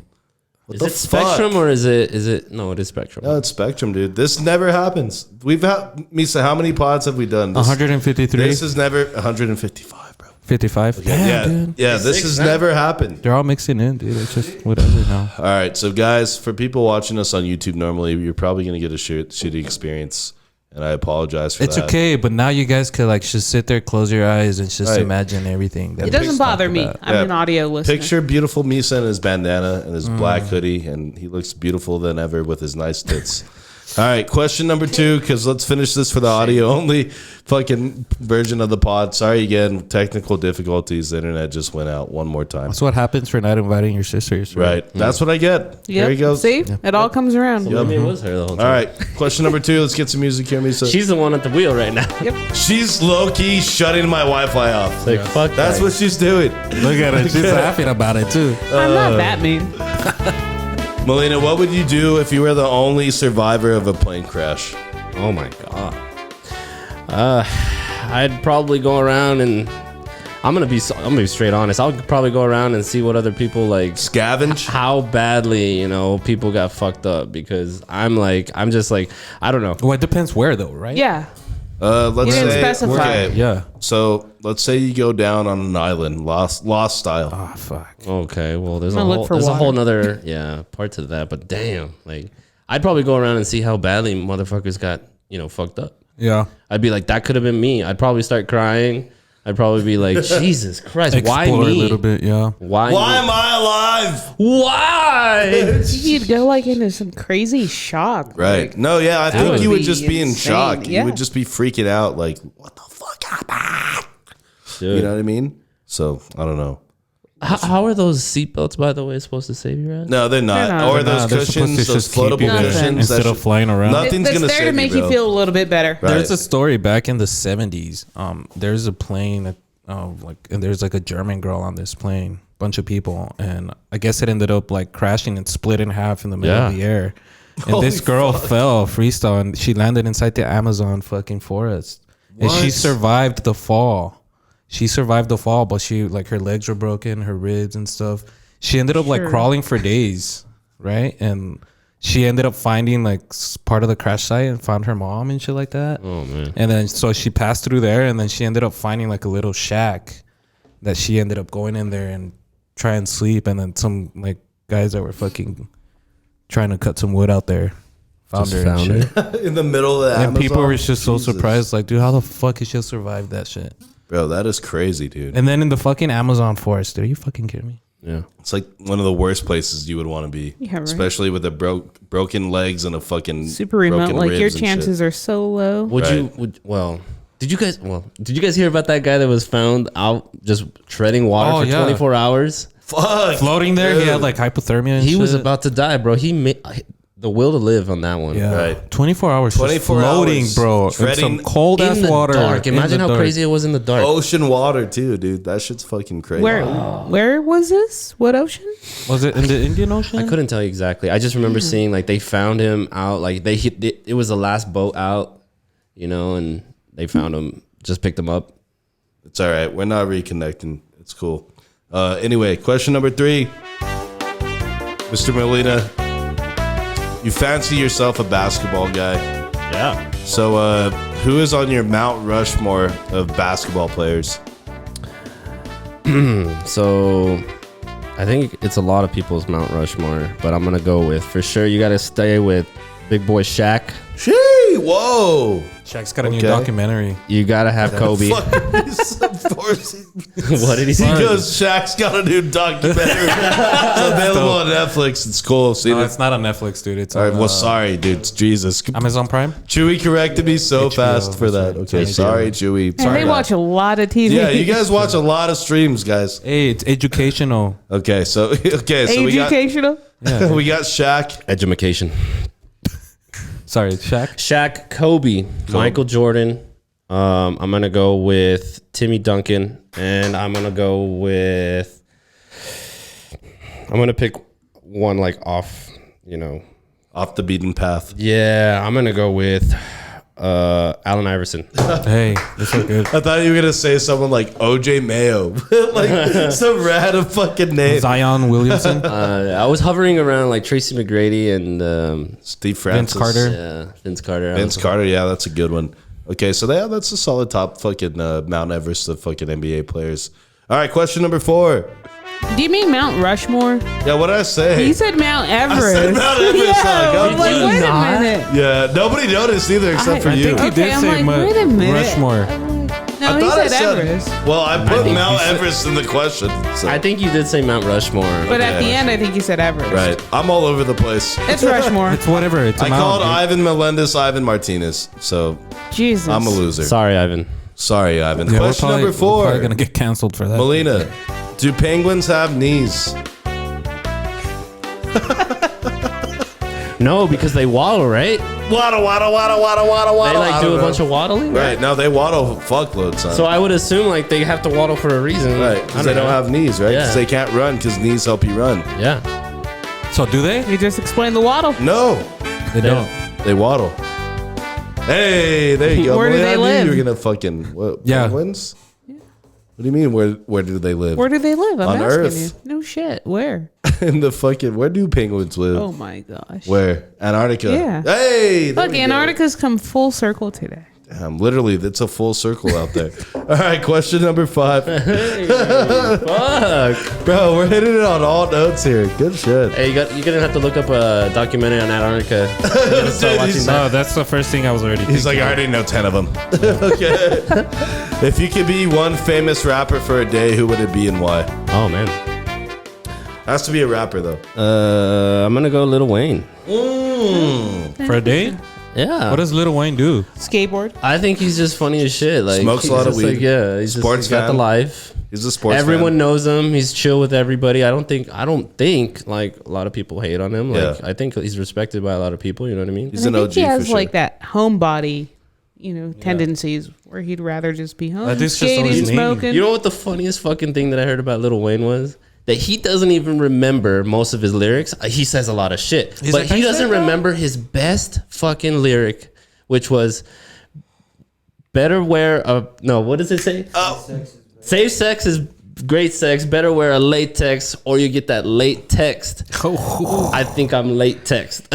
What Is the it Spectrum fuck? or is it? No, it is Spectrum. No, it's Spectrum, dude. This never happens. We've had, Misa, how many pods have we done? This, 153, This is never 155, bro. 55. Damn, Yeah, dude. yeah. This has never happened. They're all mixing in, dude. It's just whatever now. All right, so guys, for people watching us on YouTube, normally you're probably gonna get a shitty experience, and I apologize for It's that. okay, but now you guys could like just sit there, close your eyes, and just Right. imagine everything. That It doesn't Chris bother talked me. about. I'm Yeah. an audio listener. Picture beautiful Misa in his bandana and his black hoodie, and he looks beautiful than ever with his nice tits. All right, question number 2, because let's finish this for the audio only fucking version of the pod. Sorry again, technical difficulties. The internet just went out one more time. That's what happens for not inviting your sisters. Right. That's what I get. There he goes. See? It all comes around. So maybe it was her the whole time. All right, question number 2. Let's get some music here, Misa. She's the one at the wheel right now. She's low-key shutting my Wi-Fi off. Like, fuck That's what she's doing. Look at her. She's laughing about it, too. I'm not that mean. Melina, what would you do if you were the only survivor of a plane crash? Oh my god. I'd probably go around and I'm gonna be straight honest. I'll probably go around and see what other people like Scavenge? how badly people got fucked up, because I'm just like I don't know. Well, it depends where though, right? Yeah. Let's You didn't say specify. okay. Yeah. So let's say you go down on an island, lost style. Oh fuck. Okay, well there's I'm gonna look for a water. whole nother part to that, but damn, like I'd probably go around and see how badly motherfuckers got fucked up. Yeah. I'd be like, that could have been me. I'd probably start crying. I'd probably be like, Jesus Christ, why Explore me? a little bit, yeah. Why me? Why am I alive? Why? You'd go like into some crazy shock. Right. Like, No, yeah, I think would you would be just be in insane. shock. Yeah. You would just be freaking out like, what the fuck happened? Dude. You know what I mean? So, I don't know. How are those seatbelts, by the way, supposed to save your ass? No, they're not. They're not. Or Nah, those they're supposed cushions, to those just keep floatable you there cushions. instead of flying around. Nothing's It's going to there save to make you, you bro. feel a little bit better. Right. There's a story back in the 70s. There's a plane that, and there's like a German girl on this plane, bunch of people, and I guess it ended up like crashing and split in half in the middle of the air. And this girl fell freestyle, and she landed inside the Amazon fucking forest. And she survived the fall. But she like her legs were broken, her ribs and stuff. She ended up like crawling for days, right? And she ended up finding like part of the crash site and found her mom and shit like that. Oh man! And then so she passed through there, and then she ended up finding like a little shack that she ended up going in there and try and sleep. And then some like guys that were fucking trying to cut some wood out there found her. And shit. In the middle of the And Amazon? people were just so Jesus. surprised, like, dude, how the fuck did she survive that shit? Bro, that is crazy, dude. And then in the fucking Amazon forest, dude, are you fucking kidding me? Yeah. It's like one of the worst places you would want to be. Yeah, right. Especially with the broken legs and a fucking Super remote. broken Like your ribs and shit. chances are so low. Did you guys hear about that guy that was found out just treading water for 24 hours? Fuck. Floating there, dude. he had like hypothermia and He shit. was about to die, bro. He made the will to live on that one. Yeah. Right. 24 hours 24 floating, hours bro. In treading some cold ass In the water. dark. in Imagine the how dark. crazy it was in the dark. Ocean water, too, dude. That shit's fucking crazy. Where was this? What ocean? Was it in the Indian Ocean? I couldn't tell you exactly. I just remember seeing like they found him out. Like it was the last boat out, and they found him. Just picked him up. It's all right. We're not reconnecting. It's cool. Anyway, question number 3. Mr. Molina, you fancy yourself a basketball guy. Yeah. So who is on your Mount Rushmore of basketball players? So I think it's a lot of people's Mount Rushmore, but I'm gonna go with, for sure, you gotta stay with big boy Shaq. Shee! Whoa! Shaq's got a new Okay. documentary. You gotta have Kobe. Fuck, of course. What did he He say? goes, Shaq's got a new documentary. It's available on Netflix. It's cool. See No, it. it's not on Netflix, dude. It's All right, on well, sorry, dude. Jesus. Amazon Prime. Chewy corrected me so HBO, fast for that. that's Okay, right. sorry, Chewy. And Sorry they about watch a lot of TV. Yeah, you guys watch a lot of streams, guys. Hey, it's educational. Okay, so we got Educational. Yeah. we got Shaq. Education. Sorry, Shaq. Shaq, Kobe, Michael Jordan. I'm gonna go with Timmy Duncan, and I'm gonna pick one like off, Off the beaten path. Yeah, I'm gonna go with Allen Iverson. Hey, this is good. I thought you were gonna say someone like OJ Mayo, like some random fucking name. Zion Williamson. I was hovering around like Tracy McGrady and Steve Francis. Vince Carter. Vince Carter. Vince Carter, yeah, that's a good one. Okay, so that's a solid top fucking Mount Everest of fucking NBA players. All right, question number 4. Do you mean Mount Rushmore? Yeah, what did I say? He said Mount Everest. said Mount Everest, Yeah, like, I was like, did wait you a minute. Yeah, nobody noticed either except for I you. think he Okay, did I'm say like, wait a minute. Rushmore. No, he said Everest. Well, I put Mount Everest in the question. So. I think you did say Mount Rushmore. But at the end, I think you said Everest. Right. I'm all over the place. It's Rushmore. It's whatever. It's a I mountain, called dude. Ivan Melendez Ivan Martinez. So Jesus. I'm a loser. Sorry, Ivan. Sorry, Ivan. Yeah, Question number 4. We're probably going to get canceled for that. Molina, do penguins have knees? No, because they waddle, right? Waddle. They like do a bunch of waddling. Right. No, they waddle fuckloads, son. So I would assume like they have to waddle for a reason. Right. Because they don't have knees, right? Because Yeah. they can't run because knees help you run. Yeah. So do they? You just explained the waddle. No, They don't. they waddle. Hey, there you go. Where do Molina, they I knew live? You were gonna fucking Yeah. penguins? What do you mean? Where do they live? Where do they live? I'm On asking Earth. you. No shit. Where? In the fucking where do penguins live? Oh my gosh. Where? Antarctica. Yeah. Hey, there Look, we go. Antarctica's come full circle today. Literally, it's a full circle out there. All right, question number 5. Fuck. Bro, we're hitting it on all notes here. Good shit. Hey, you're gonna have to look up a documentary on Antarctica. You're gonna start watching that. No, that's the first thing I was already He's like, thinking. I already know 10 of them. Okay. If you could be one famous rapper for a day, who would it be and why? Oh man. Has to be a rapper though. I'm gonna go Lil Wayne. For a day? Yeah. What does Lil Wayne do? Skateboard. I think he's just funny as shit. Like Smokes a he's lot of just weed. Like, yeah, he's Sports just he's got the fan. life. He's a sports Everyone fan. knows him. He's chill with everybody. I don't think like a lot of people hate on him. Like Yeah. I think he's respected by a lot of people. You know what I mean? He's And an I OG think he has for sure. like that homebody, tendencies where he'd rather just be home, That dude's just skating, always mean. smoking. You know what the funniest fucking thing that I heard about Lil Wayne was? That he doesn't even remember most of his lyrics. He says a lot of shit, He's but like, he "I doesn't said that." remember his best fucking lyric, which was better wear a no. What does it say? Safe sex is great sex. Better wear a latex, or you get that late text. I think I'm late text.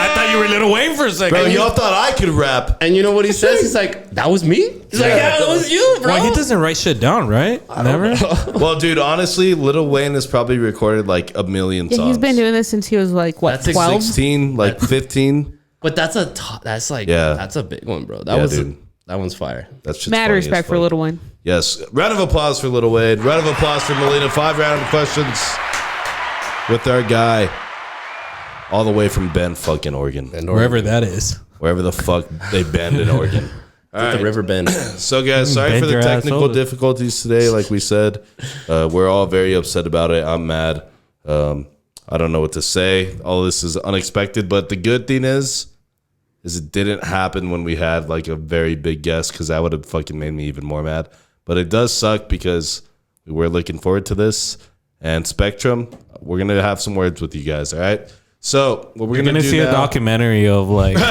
I thought you were Lil Wayne for a second. Bro, y'all thought I could rap. And you know what he says? He's like, "That was me." He's like, "Yeah, that was you, bro." Well, he doesn't write shit down, right? Never? Well, dude, honestly, Lil Wayne has probably recorded like a million songs. Yeah, he's been doing this since he was like what, That's 12? 16, like 15. But that's a big one, bro. That one's fire. That's just Mad funny as respect for fuck. Lil Wayne. Yes. Round of applause for Lil Wayne. Round of applause for Molina. 5 round of questions with our guy all the way from Bend, fucking Oregon. Wherever that is. Wherever the fuck they bend in Oregon. All right. The river bend. So, guys, sorry Bend for the your ass technical over. difficulties today. Like we said, we're all very upset about it. I'm mad. I don't know what to say. All this is unexpected. But the good thing is it didn't happen when we had like a very big guest, because that would have fucking made me even more mad. But it does suck because we were looking forward to this. And Spectrum, we're going to have some words with you guys, all right? So what we're You're going to gonna do see now, a documentary of like of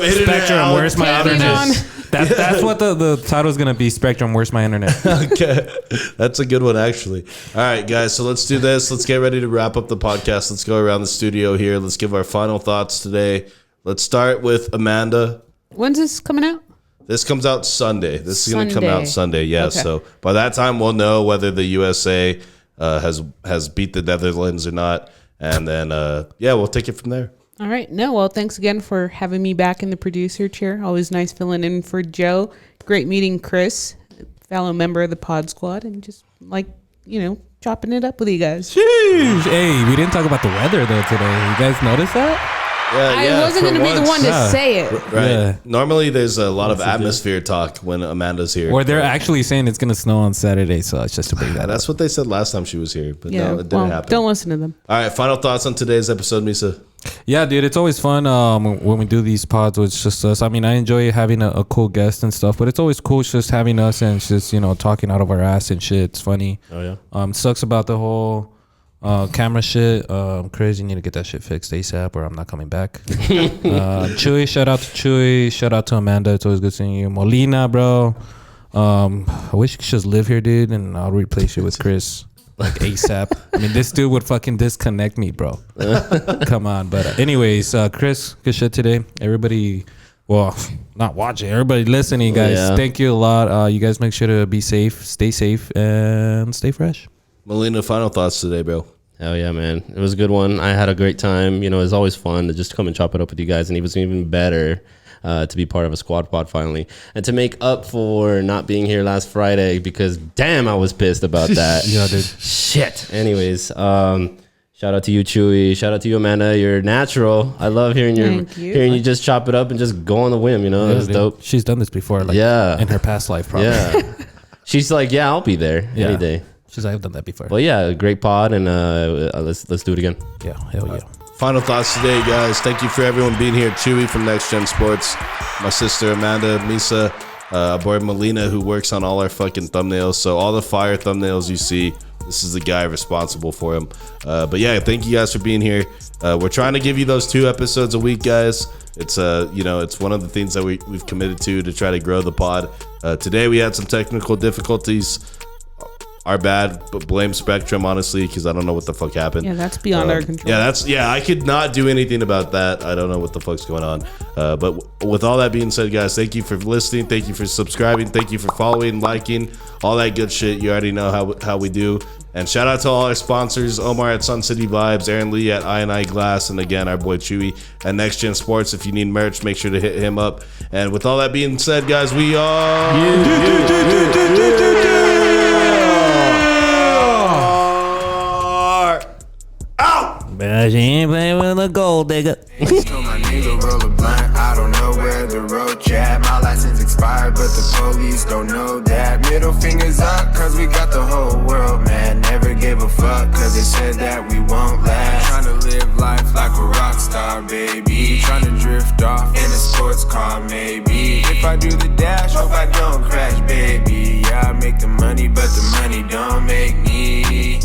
internet Spectrum, out- where's my Taking internet? That's what the title's gonna be. Spectrum, where's my internet? Okay, that's a good one, actually. All right, guys, so let's do this. Let's get ready to wrap up the podcast. Let's go around the studio here. Let's give our final thoughts today. Let's start with Amanda. When's this coming out? This comes out Sunday. This is going to come Sunday. out Sunday, yeah. Okay. So by that time, we'll know whether the USA has beat the Netherlands or not. And then, we'll take it from there. All right. No, well, thanks again for having me back in the producer chair. Always nice filling in for Joe. Great meeting Chris, fellow member of the Pod Squad, and just chopping it up with you guys. Jeez. Hey, we didn't talk about the weather though today. You guys notice that? I wasn't going to be the one to say it. Right. Yeah. Normally, there's a lot of atmosphere talk when Amanda's here. Or they're actually saying it's gonna snow on Saturday, so it's just to bring that up. That's what they said last time she was here, but Yeah, no, it didn't happen. don't listen to them. All right, final thoughts on today's episode, Misa. Yeah, dude, it's always fun when we do these pods. It's just us. I mean, I enjoy having a cool guest and stuff, but it's always cool just having us and just talking out of our ass and shit. It's funny. Oh yeah. Sucks about the whole camera shit. Chris, you need to get that shit fixed ASAP, or I'm not coming back. Chewy, shout out to Chewy. Shout out to Amanda. It's always good seeing you. Molina, bro. I wish you could just live here, dude, and I'll replace you with Chris. Like ASAP. I mean, this dude would fucking disconnect me, bro. Come on. But anyways, Chris, good shit today. Everybody, well, not watching, everybody listening, guys. Yeah. Thank you a lot. You guys make sure to be safe, stay safe, and stay fresh. Molina, final thoughts today, bro. Hell yeah, man. It was a good one. I had a great time. You know, it's always fun to just come and chop it up with you guys. And it was even better to be part of a squad pod finally. And to make up for not being here last Friday because, damn, I was pissed about that. Yeah, dude. Shit. Anyways, shout out to you, Chewy. Shout out to you, Amanda. You're natural. I love hearing you just chop it up and just go on the whim, you know? Yeah, That's dope. She's done this before, like in her past life, probably. Yeah. She's like, yeah, I'll be there any day. She's like, I've done that before. Well, yeah, great pod, and let's do it again. Yeah, hell yeah. Final thoughts today, guys. Thank you for everyone being here. Chewy from Next Gen Sports, my sister Amanda, Misa, boy Molina, who works on all our fucking thumbnails. So all the fire thumbnails you see, this is the guy responsible for them. But yeah, thank you guys for being here. We're trying to give you those 2 episodes a week, guys. It's it's one of the things that we've committed to try to grow the pod. Today we had some technical difficulties. Our bad, but blame Spectrum, honestly, because I don't know what the fuck happened. Yeah, that's beyond our control. I could not do anything about that. I don't know what the fuck's going on. But with all that being said, guys, thank you for listening. Thank you for subscribing. Thank you for following, liking, all that good shit. You already know how we do. And shout out to all our sponsors, Omar at Sun City Vibes, Aaron Lee at I&I Glass, and again, our boy Chewy at Next Gen Sports. If you need merch, make sure to hit him up. And with all that being said, guys, we are... But she ain't playing with a gold digger. Told my nigga roll a blunt. I don't know where the road chat. My license expired, but the police don't know that. Middle fingers up, cause we got the whole world, man. Never gave a fuck, cause they said that we won't last. Tryna live life like a rock star, baby. Tryna drift off in a sports car, maybe. If I do the dash, hope I don't crash, baby. Yeah, I make the money, but the money don't make me.